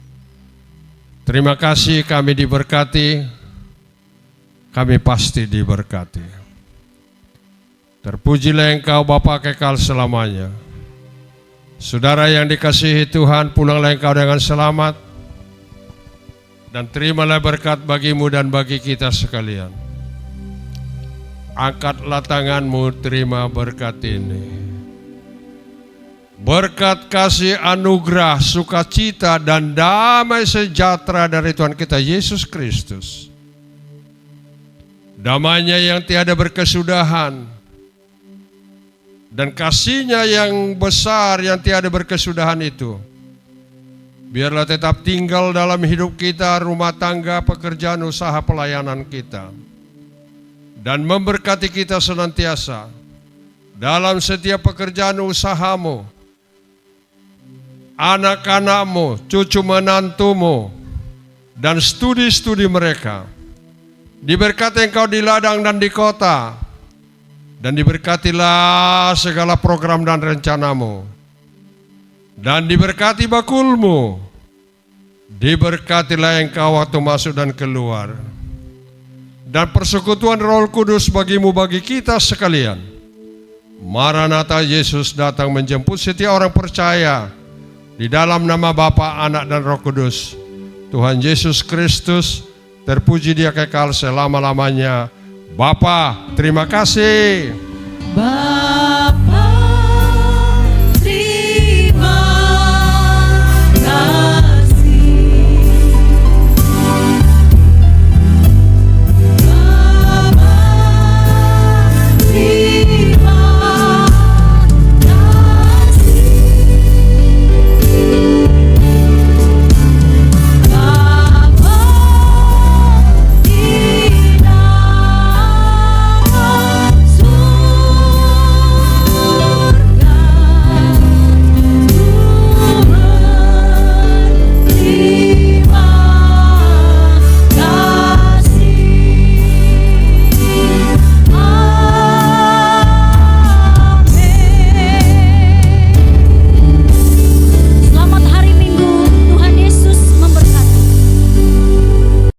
Terima kasih, kami diberkati, kami pasti diberkati. Terpujilah Engkau Bapa kekal selamanya. Saudara yang dikasihi Tuhan, pulanglah Engkau dengan selamat, dan terimalah berkat bagimu dan bagi kita sekalian. Angkatlah tanganmu, terima berkat ini. Berkat kasih anugerah, sukacita dan damai sejahtera dari Tuhan kita Yesus Kristus. Damainya yang tiada berkesudahan dan kasihnya yang besar yang tiada berkesudahan itu, biarlah tetap tinggal dalam hidup kita, rumah tangga, pekerjaan, usaha, pelayanan kita, dan memberkati kita senantiasa dalam setiap pekerjaan usahamu, anak-anakmu, cucu menantumu, dan studi-studi mereka. Diberkati engkau di ladang dan di kota, dan diberkatilah segala program dan rencanamu, dan diberkati bakulmu, diberkatilah engkau waktu masuk dan keluar, dan persekutuan Roh Kudus bagimu bagi kita sekalian. Maranatha, Yesus datang menjemput setiap orang percaya. Di dalam nama Bapa, Anak, dan Roh Kudus, Tuhan Yesus Kristus, terpuji Dia kekal selama-lamanya. Bapa, terima kasih.